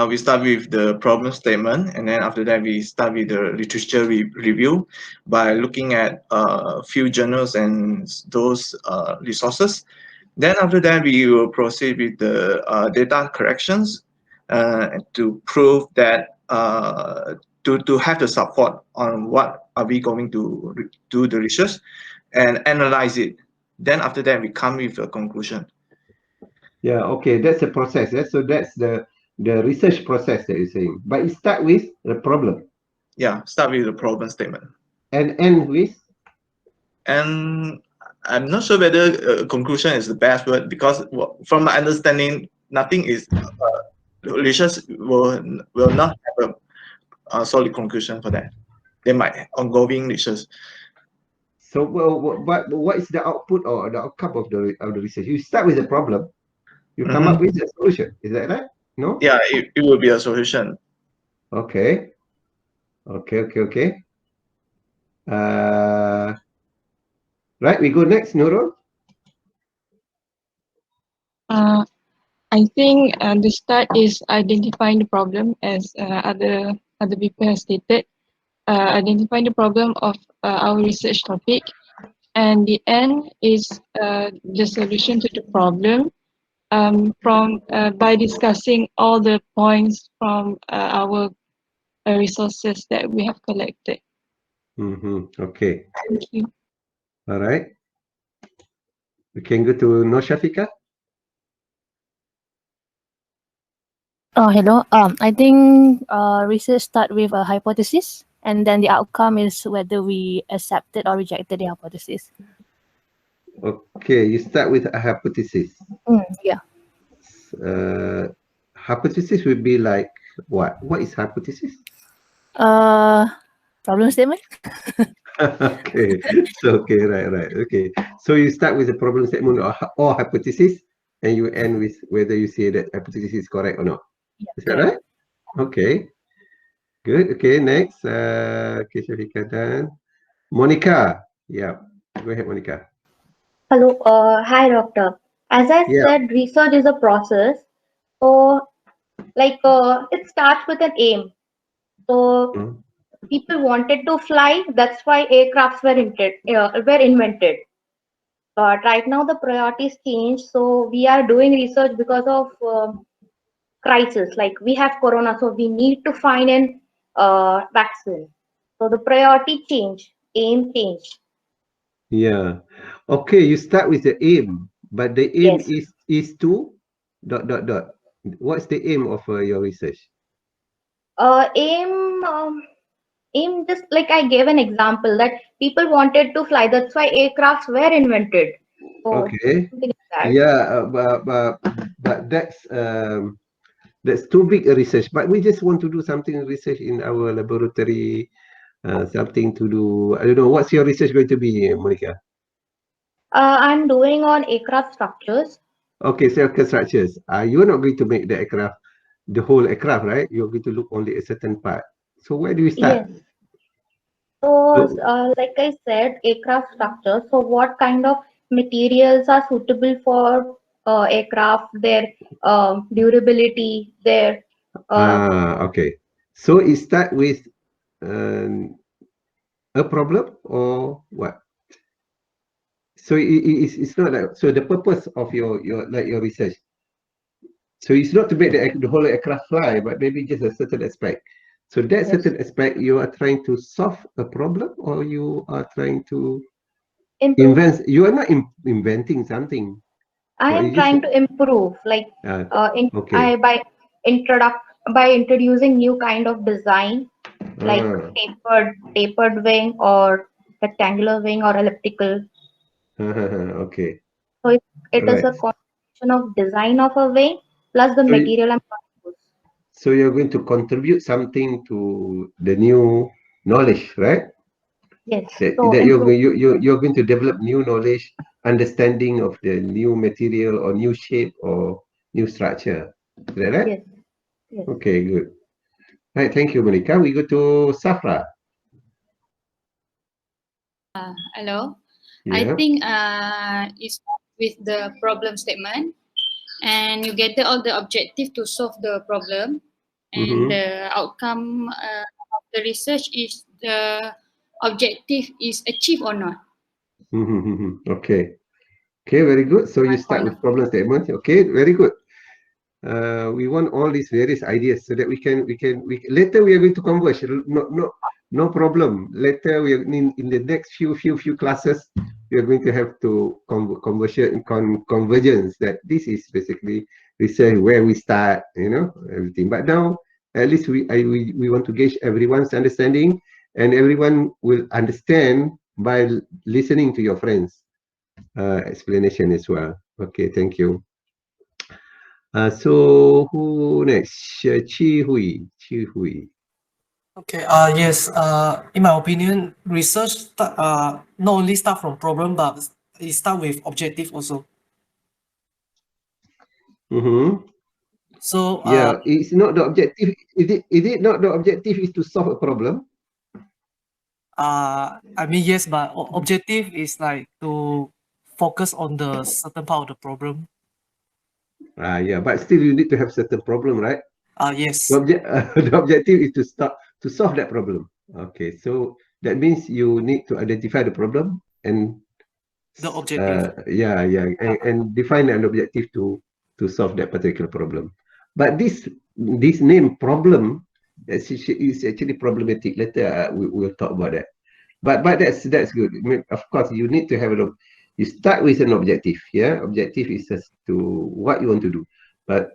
We start with the problem statement, and then after that, we start with the literature review by looking at a few journals and those resources. Then after that, we will proceed with the data corrections to prove that to have the support on what are we going to do the research and analyze it. Then after that, we come with a conclusion. Yeah, okay, that's a process. So that's the research process that you're saying. But it start with the problem. Yeah, start with the problem statement. And end with? And I'm not sure whether conclusion is the best word, because from my understanding, nothing is research will not have a solid conclusion for that. They might ongoing research. So what is the output or the outcome of the research? You start with the problem. You come up with a solution. Is that right? No? Yeah, it will be a solution. Okay. Okay. Right, we go next, Nurul. I think the start is identifying the problem, as other people have stated. Identifying the problem of our research topic, and the end is the solution to the problem. By discussing all the points from our resources that we have collected. Okay. Thank you. All right. We can go to Nur Shafika. Hello. I think research start with a hypothesis, and then the outcome is whether we accepted or rejected the hypothesis. Okay, you start with a hypothesis. Yeah. Hypothesis would be like what? What is hypothesis? Problem statement. Okay, so okay, right. Okay, so you start with a problem statement or hypothesis, and you end with whether you say that hypothesis is correct or not. Yeah, Is that correct. right? Okay, good. Okay, next. Okay, Sharika done. Monica. Yeah, go ahead, Monica. Hello, hi doctor. As I Yeah. said, research is a process. So, it starts with an aim. So, Mm. people wanted to fly. That's why aircrafts were invented. But right now the priorities change. So we are doing research because of crisis. Like we have corona, so we need to find an vaccine. So the priority change, aim change. Yeah. Okay, you start with the aim, but the aim Yes. is to dot dot dot. What's the aim of your research? Aim. Aim, just like I gave an example that people wanted to fly, that's why aircrafts were invented. So Okay. something like that. Yeah, but that's too big a research. But we just want to do something research in our laboratory, something to do. I don't know. What's your research going to be, Monica? I'm doing on aircraft structures. Okay, circle structures. You're not going to make the aircraft, the whole aircraft, right? You're going to look only a certain part. So where do you start? Yes. So So, like I said, aircraft structures. So what kind of materials are suitable for aircraft, their durability, their okay. So it start with um, a problem or what? So it's not like, so the purpose of your research. So it's not to make the whole aircraft fly, but maybe just a certain aspect. So that yes, certain aspect, you are trying to solve a problem, or you are trying to improve. invent. You are not inventing something. I What am you just trying to improve, like uh, in okay. I introduct by introducing new kind of design, like Ah, tapered wing or rectangular wing or elliptical. okay. So it is Right. a combination of design of a wing plus the So material I'm going to use. so you're going to contribute something to the new knowledge, right? Yes. That So that improve. you're going to develop new knowledge, understanding of the new material or new shape or new structure. Is that right? Yes. Yes. Okay, good. Right, thank you, Monica. We go to Safra. Hello. I Yeah. think it starts with the problem statement, and you gather all the objective to solve the problem, and Mm-hmm. the outcome of the research is the objective is achieved or not. Mm-hmm. Okay. Okay, very good. So you My start point with of view. problem statement. Okay, very good. We want all these various ideas so that we later we are going to converge. No problem. Later we are in the next few classes we are going to have to convergence, that this is basically research where we start, everything. But now at least we want to gauge everyone's understanding, and everyone will understand by listening to your friends explanation as well. Okay, thank you. So who next? Chi Hui. Chi Hui. Okay, yes, in my opinion, research not only start from problem, but it start with objective also. Mm-hmm. So, Yeah, it's not the objective. Is it not the objective is to solve a problem? I mean, yes, but objective is like to focus on the certain part of the problem. Yeah, but still you need to have certain problem, right? Yes. The objective is to solve that problem. Okay, so that means you need to identify the problem and The objective. and define an objective to solve that particular problem. But this name problem is actually problematic. Later we'll talk about that. But that's good. I mean, of course, you need to have you start with an objective. Yeah, objective is just to what you want to do. But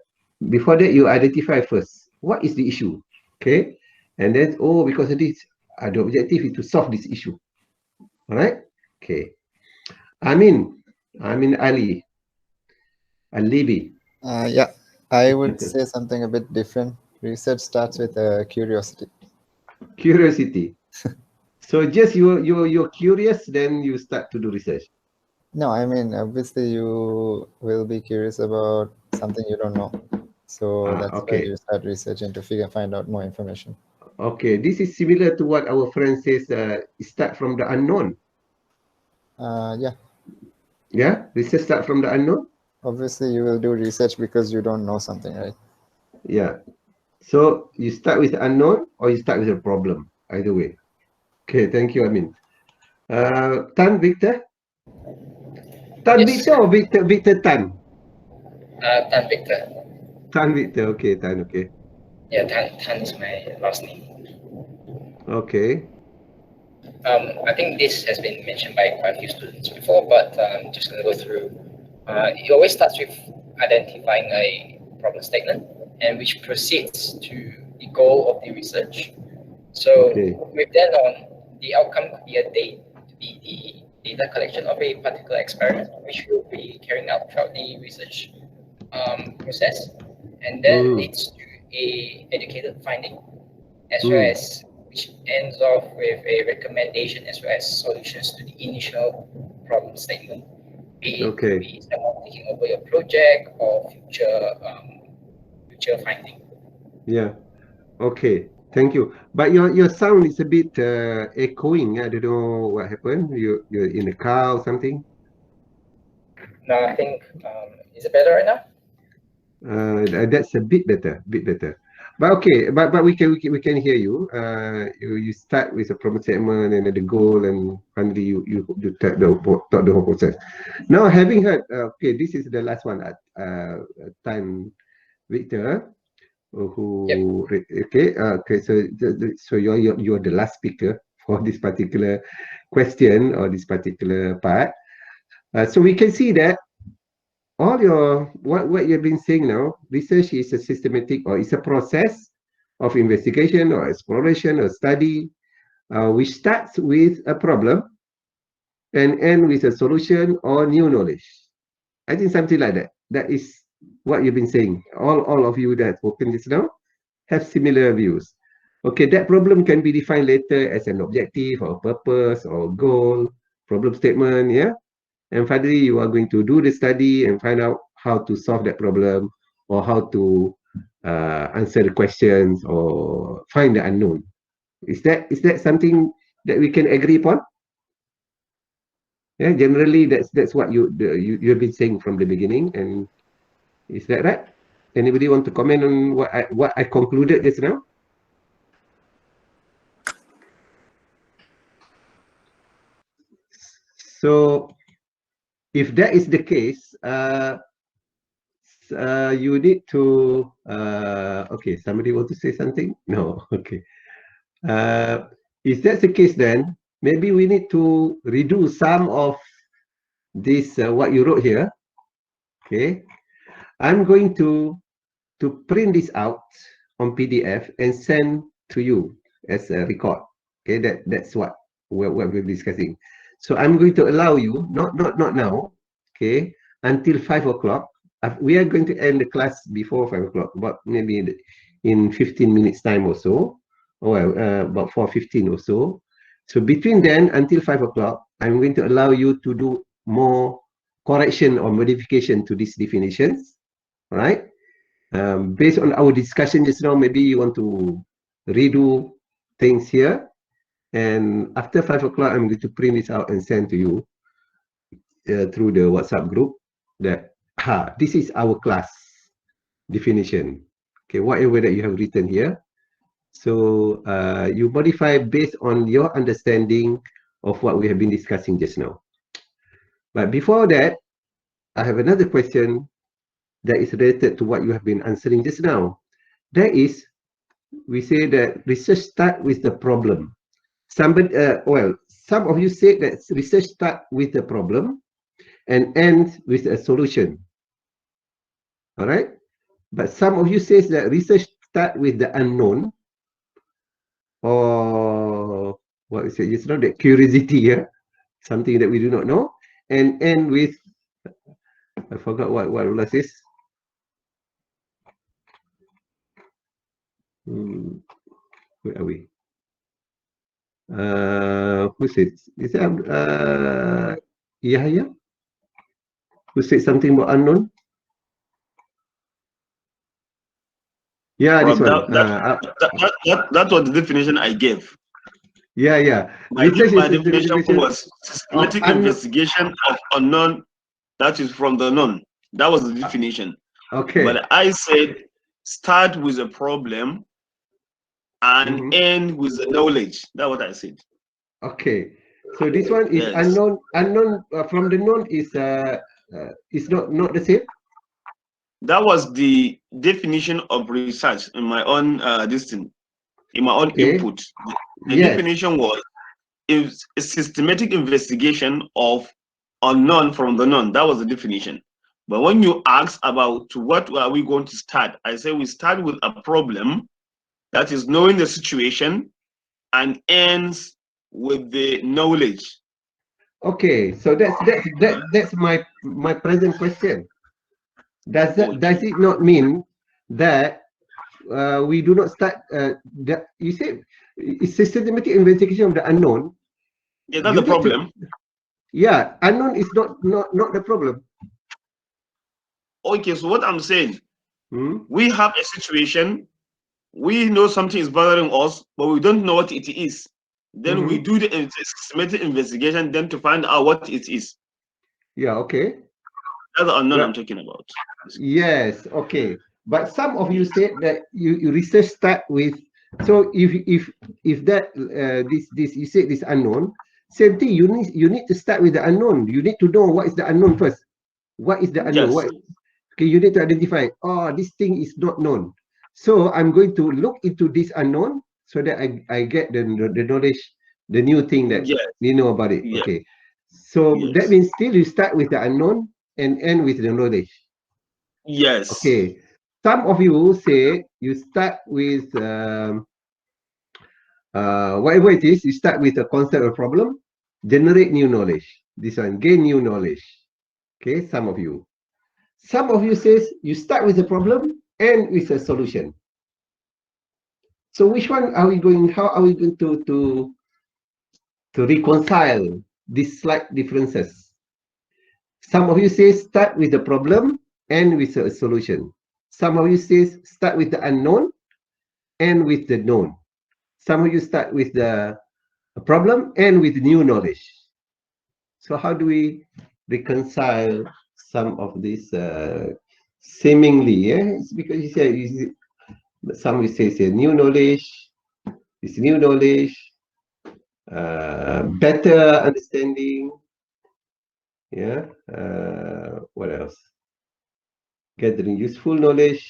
before that, you identify first what is the issue. Okay, and then because of this, the objective is to solve this issue. All right. Okay. I mean, I mean Ali. Alibi. Yeah, I would say something a bit different. Research starts with curiosity. Curiosity. So just you're curious, then you start to do research. No, I mean, obviously you will be curious about something you don't know. So that's why Okay. you start researching to find out more information. Okay, this is similar to what our friend says, start from the unknown. Yeah. Yeah, research start from the unknown. Obviously, you will do research because you don't know something, right? Yeah. So you start with the unknown or you start with a problem. Either way. Okay, thank you, Amin. Tan Victor? Tan Yes. Victor or Victor Tan? Tan Victor. Tan Victor, okay, Tan, okay. Yeah, Tan is my last name. Okay. I think this has been mentioned by quite a few students before, but just going to go through. It always starts with identifying a problem statement, and which proceeds to the goal of the research. So with that on, the outcome could be the data collection of a particular experiment, which we'll be carrying out throughout the research process, and then leads to a educated finding, as well as which ends off with a recommendation as well as solutions to the initial problem statement. Be it could be someone taking over your project or future finding. Yeah. Okay. Thank you. But your sound is a bit echoing. I don't know what happened. You're in a car or something. No, I think is it better right now? That's a bit better, But okay, but we can hear you. You start with a problem statement and then the goal, and finally you talk the whole process. Now, having heard, okay, this is the last one at time, Victor, who okay, so you're the last speaker for this particular question or this particular part. So we can see that all your what you've been saying now, research is a systematic or it's a process of investigation or exploration or study, which starts with a problem and end with a solution or new knowledge. I think something like that. That is what you've been saying. All of you that have spoken just now have similar views. Okay, that problem can be defined later as an objective or purpose or goal, problem statement, yeah. And finally, you are going to do the study and find out how to solve that problem or how to answer the questions or find the unknown. Is that something that we can agree upon? Yeah, generally that's what you've been saying from the beginning, and is that right? Anybody want to comment on what I concluded just now? So, if that is the case, you need to okay, somebody want to say something? No. Okay. If that's the case, then maybe we need to redo some of this what you wrote here. Okay, I'm going to print this out on PDF and send to you as a record. Okay, that's what we're discussing. So I'm going to allow you, not now, okay, until 5 o'clock. We are going to end the class before 5 o'clock, but maybe in 15 minutes time or so, or about 4:15 or so. So between then until 5 o'clock, I'm going to allow you to do more correction or modification to these definitions, all right? Based on our discussion just now, maybe you want to redo things here. And after 5 o'clock, I'm going to print this out and send to you through the WhatsApp group that this is our class definition. Okay, whatever that you have written here. So you modify based on your understanding of what we have been discussing just now. But before that, I have another question that is related to what you have been answering just now. That is, we say that research start with the problem. Somebody, some of you said that research start with the problem and ends with a solution. All right, but some of you says that research start with the unknown, or what is it? It's not that curiosity here, something that we do not know, and end with I forgot what last is. Where are we? Who said? Is that Yahya? Who said something about unknown? Yeah, this one. That was the definition I gave. Yeah. My Research is the definition was of systematic investigation of unknown, that is from the known. That was the definition. Okay. But I said start with a problem and end with the knowledge. That's what I said. Okay. So this one is Yes. unknown. Unknown from the known is not the same. That was the definition of research in my own in my own input. The definition was is a systematic investigation of unknown from the known. That was the definition. But when you ask about what are we going to start, I say we start with a problem, that is knowing the situation, and ends with the knowledge. Okay, so that's my present question. Does it not mean that we do not start? You said it's systematic investigation of the unknown. Yeah, that's the problem. Yeah, unknown is not the problem. Okay, so what I'm saying, we have a situation, we know something is bothering us, but we don't know what it is. Then we do the systematic investigation then to find out what it is. Yeah, okay. That's the unknown I'm talking about. Yes, okay. But some of you said that you research start with, so if that this you said this unknown, same thing, you need to start with the unknown. You need to know what is the unknown first. What is the unknown? Yes. Okay, you need to identify, oh, this thing is not known. So I'm going to look into this unknown so that I get the knowledge, the new thing that you know about it. Yes. Okay. So that means still you start with the unknown and end with the knowledge. Yes. Okay. Some of you say you start with whatever it is, you start with a concept or problem, generate new knowledge. This one, gain new knowledge. Okay, some of you. Some of you says you start with a problem and with a solution. So which one are we going? How are we going to reconcile these slight differences? Some of you say start with the problem and with a solution. Some of you say start with the unknown and with the known. Some of you start with the problem and with new knowledge. So how do we reconcile some of these seemingly? It's because you say some will say new knowledge, it's new knowledge, better understanding. Yeah. What else? Gathering useful knowledge.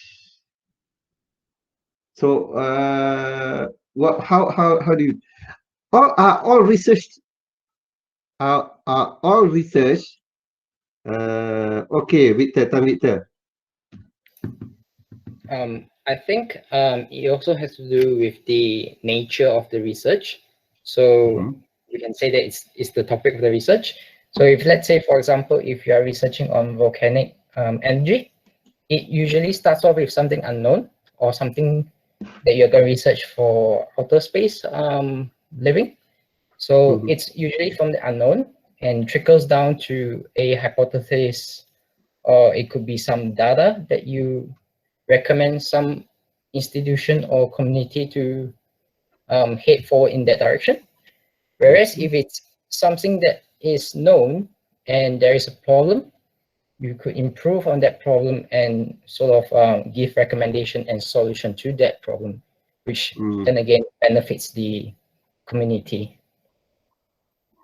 So what? How do you? All research. All research. Okay, Victor. Victor. I think it also has to do with the nature of the research. So you can say that it's the topic of the research. So if let's say, for example, if you are researching on volcanic energy, it usually starts off with something unknown or something that you're going to research for outer space living. So it's usually from the unknown and trickles down to a hypothesis, or it could be some data that you recommend some institution or community to head forward in that direction. Whereas if it's something that is known and there is a problem, you could improve on that problem and sort of give recommendation and solution to that problem, which then again benefits the community.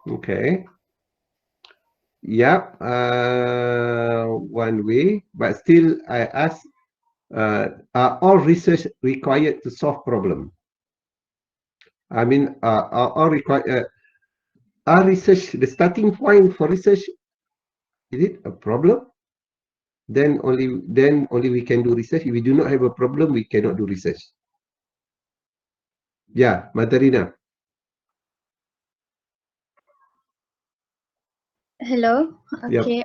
Okay. Yeah, one way, but still I ask, are all research required to solve problem? I mean, are all required? Are research the starting point for research? Is it a problem? Then only we can do research. If we do not have a problem, we cannot do research. Yeah, Matarina. Hello. Yep. Okay.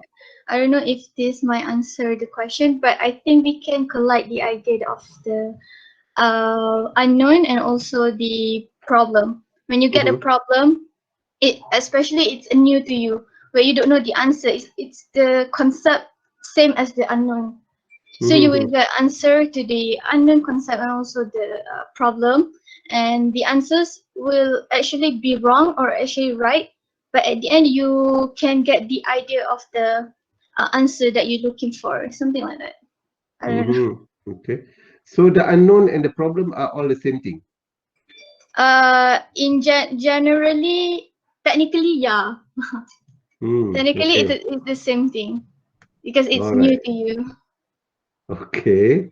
I don't know if this might answer the question, but I think we can collide the idea of the unknown and also the problem. When you get a problem, especially it's new to you, where you don't know the answer. It's the concept same as the unknown. So you will get answer to the unknown concept and also the problem, and the answers will actually be wrong or actually right. But at the end, you can get the idea of the answer that you're looking for, something like that. I don't know. Okay. So the unknown and the problem are all the same thing. Generally, technically, yeah. Technically, Okay. it's the same thing because it's All new right. to you. Okay.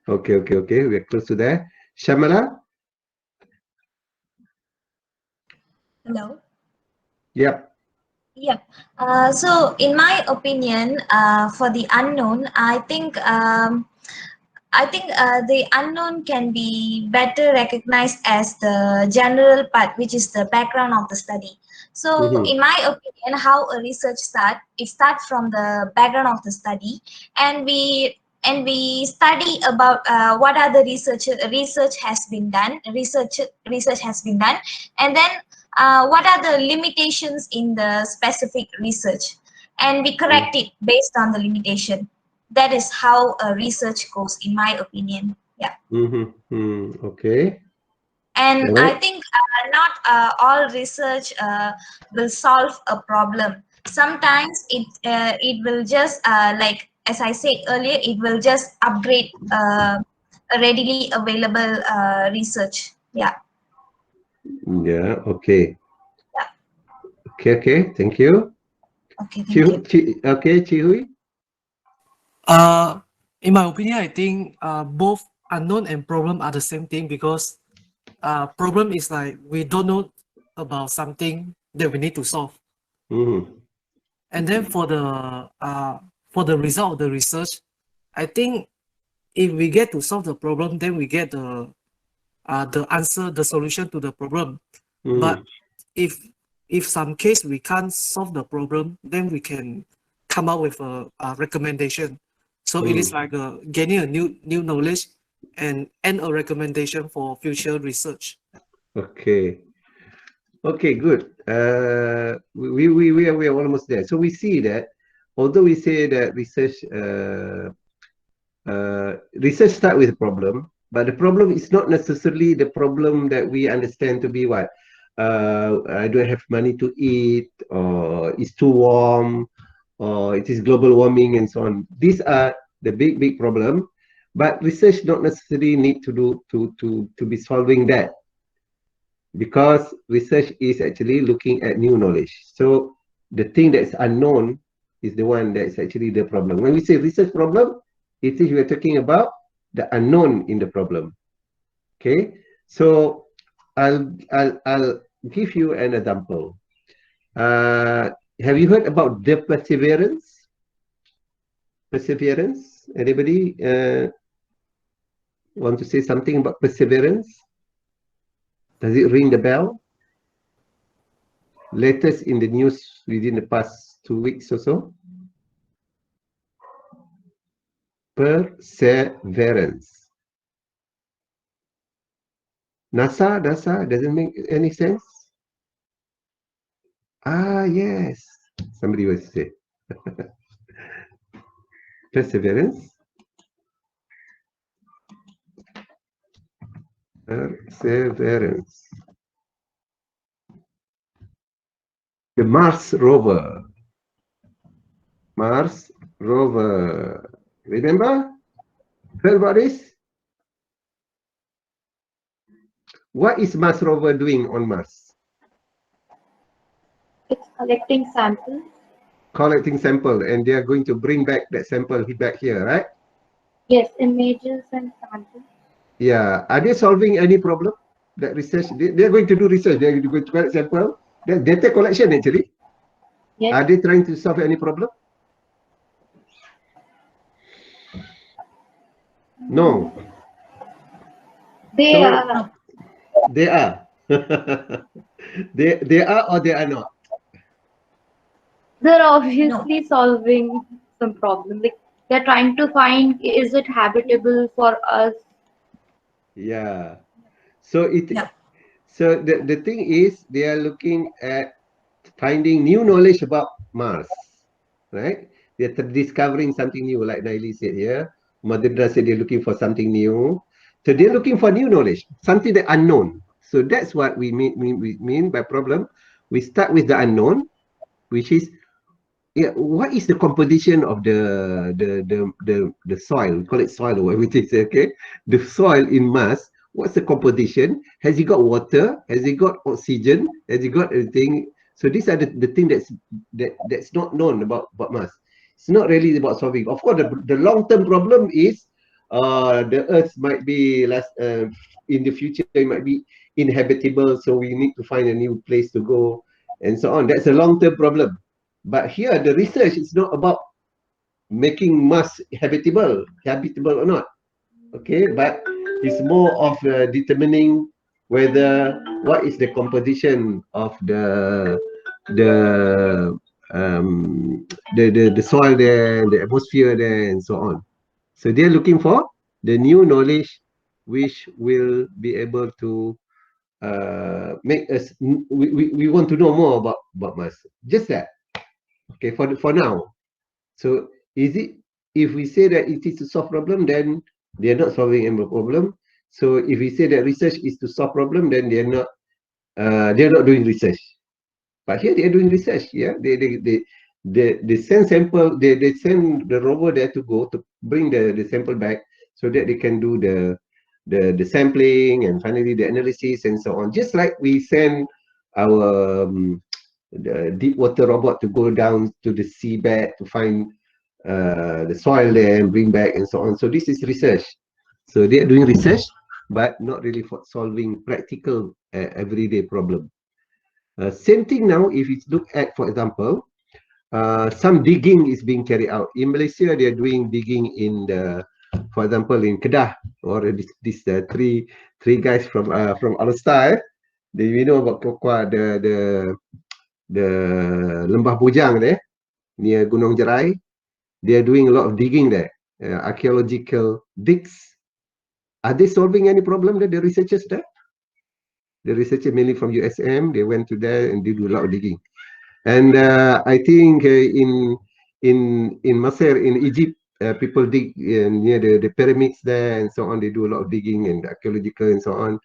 Okay. We're close to there. Shamala? Hello. Yep. Yeah. So in my opinion, for the unknown, I think the unknown can be better recognized as the general part, which is the background of the study. So in my opinion, how a research it starts from the background of the study, and we study about what are the research has been done, and then what are the limitations in the specific research, and we correct it based on the limitation. That is how research goes, in my opinion. Yeah. Okay. And All I right. think not all research will solve a problem. Sometimes it will just like as I said earlier, it will just upgrade a readily available research. Yeah. Yeah. Okay. Yeah. Okay. Thank you. Okay. Thank you. Okay, Chihui. In my opinion, I think both unknown and problem are the same thing, because problem is like we don't know about something that we need to solve. And then for the result of the research, I think if we get to solve the problem, then we get the answer, the solution to the problem. But if some case we can't solve the problem, then we can come up with a recommendation. So it is like gaining a new knowledge and a recommendation for future research. Okay. Okay, good. We are almost there. So we see that although we say that research start with a problem, but the problem is not necessarily the problem that we understand to be what I don't have money to eat, or it's too warm, or it is global warming, and so on. These are the big problem, but research not necessarily need to be solving that, because research is actually looking at new knowledge. So the thing that's unknown is the one that's actually the problem. When we say research problem, it is we're talking about the unknown in the problem. Okay, so I'll give you an example. Have you heard about the perseverance? Perseverance? Anybody want to say something about perseverance? Does it ring the bell? Latest in the news within the past 2 weeks or so? Perseverance. NASA doesn't make any sense? Ah, yes. Somebody was say. Perseverance. Perseverance. The Mars rover. Mars rover. Remember? Heard about this? What is Mars rover doing on Mars? It's collecting samples. Collecting sample, and they are going to bring back that sample back here, right? Yes, images and samples. Yeah. Are they solving any problem? That research, they are going to do research. They are going to collect sample. That's data collection actually. Yes. Are they trying to solve any problem? No. They are. They are. they are or they are not? They're obviously solving some problem. Like they're trying to find, is it habitable for us? Yeah. So the thing is they are looking at finding new knowledge about Mars, right? They're discovering something new, like Naili said here. Madhudra said they're looking for something new. So they're looking for new knowledge, something that unknown. So that's what we mean by problem. We start with the unknown, which is, yeah, what is the composition of the soil? We call it soil or whatever it is, okay? The soil in Mars, what's the composition? Has it got water? Has it got oxygen? Has it got anything? So these are the thing that's not known about Mars. It's not really about solving. Of course, the long-term problem is the Earth might be in the future, it might be inhabitable, so we need to find a new place to go and so on. That's a long-term problem. But here, the research is not about making Mars habitable or not. Okay, but it's more of determining whether what is the composition of the the soil there, the atmosphere there, and so on. So they're looking for the new knowledge which will be able to make us we want to know more about Mars. Just that. Okay, for now. So is it, if we say that it is to solve problem, then they are not solving any problem. So if we say that research is to solve problem, then they are not doing research. But here they are doing research. Yeah, they send sample, they send the rover there to go to bring the sample back so that they can do the sampling and finally the analysis and so on. Just like we send our the deep water robot to go down to the seabed to find the soil there and bring back and so on. So this is research. So they are doing research, but not really for solving practical everyday problem. Same thing now, if you look at, for example, some digging is being carried out. In Malaysia, they are doing digging in the, for example, in Kedah, or this three guys from Alstar. You know about the Lembah Bujang there, near Gunung Jerai. They are doing a lot of digging there, archaeological digs. Are they solving any problem there, the researchers there? The researchers mainly from USM, they went to there and did a lot of digging. And I think in Masr, in Egypt, people dig near the pyramids there and so on. They do a lot of digging and archaeological and so on.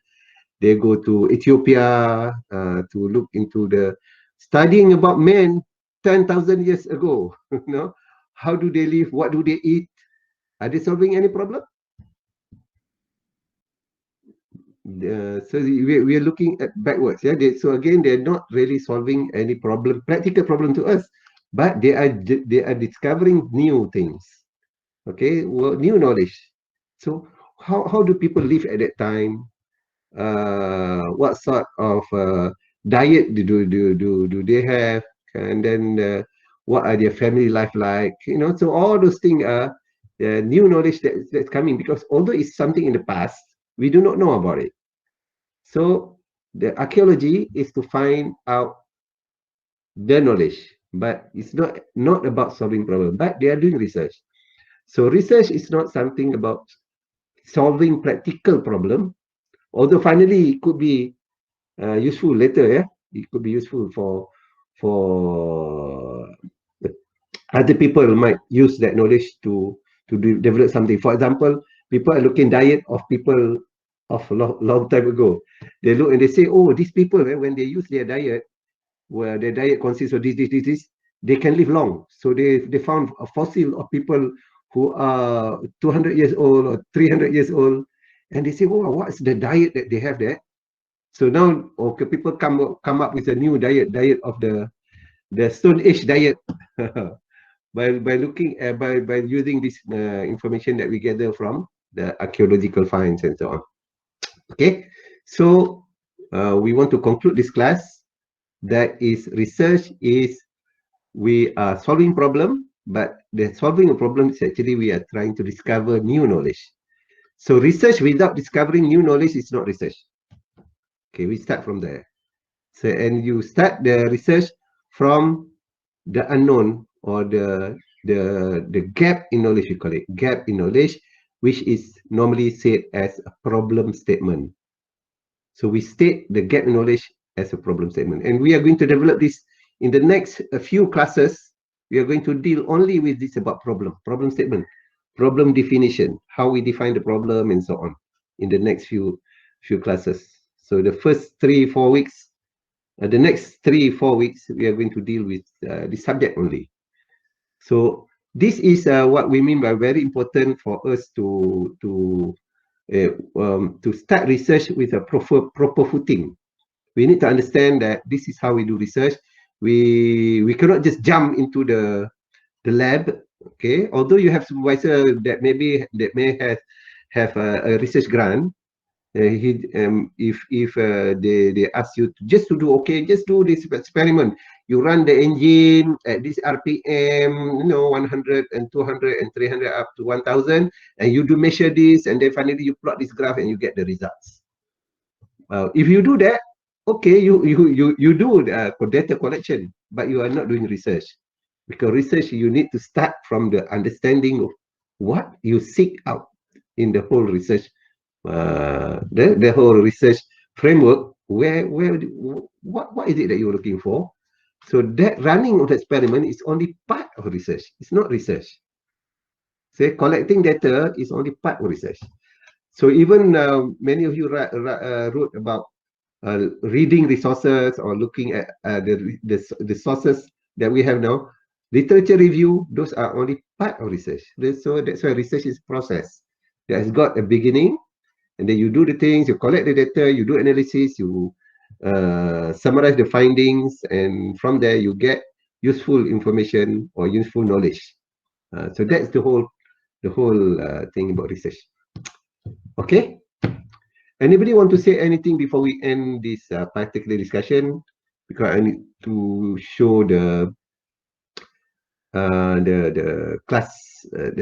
They go to Ethiopia to look into the studying about men 10,000 years ago. You know, how do they live? What do they eat? Are they solving any problem? So we are looking at backwards. Yeah. So again, they're not really solving any problem, practical problem to us, but they are discovering new things. Okay, well, new knowledge. So how do people live at that time? What sort of diet do they have? And then what are their family life like? You know, so all those things are new knowledge that's coming, because although it's something in the past, we do not know about it. So the archaeology is to find out the knowledge, but it's not about solving problem, but they are doing research. So research is not something about solving practical problem, although finally it could be useful later. Yeah, it could be useful for other people might use that knowledge to develop something. For example, people are looking diet of people of long time ago. They look and they say, oh, these people, when they use their diet, where their diet consists of this, they can live long. So they found a fossil of people who are 200 years old or 300 years old, and they say, oh, what's the diet that they have there? So now, okay, people come up with a new diet of the Stone Age diet. by looking at by using this information that we gather from the archaeological finds and so on. Okay, so we want to conclude this class. That is, research is we are solving problem, but the solving a problem is actually we are trying to discover new knowledge. So research without discovering new knowledge is not research. Okay, we start from there. So, and you start the research from the unknown or the gap in knowledge, we call it gap in knowledge, which is normally said as a problem statement. So we state the gap in knowledge as a problem statement, and we are going to develop this in the next few classes. We are going to deal only with this about problem statement, problem definition, how we define the problem, and so on in the next few classes. So the first 3-4 weeks, the next 3-4 weeks, we are going to deal with this subject only. So this is what we mean by very important for us to start research with a proper footing. We need to understand that this is how we do research. We cannot just jump into the lab. Okay, although you have supervisor that may have a research grant, if they ask you just to do, okay, just do this experiment. You run the engine at this RPM, 100 and 200 and 300 up to 1000, and you do measure this, and then finally you plot this graph and you get the results. If you do that, okay, you do data collection, but you are not doing research, because research you need to start from the understanding of what you seek out in the whole research, the whole research framework. What is it that you're looking for? So that running of the experiment is only part of research. It's not research. Say collecting data is only part of research. So even many of you wrote about reading resources or looking at the sources that we have now. Literature review, those are only part of research. So that's why research is a process that has got a beginning, and then you do the things, you collect the data, you do analysis, you summarize the findings, and from there you get useful information or useful knowledge. So that's the whole thing about research. Okay. Anybody want to say anything before we end this particular discussion? Because I need to show the class that's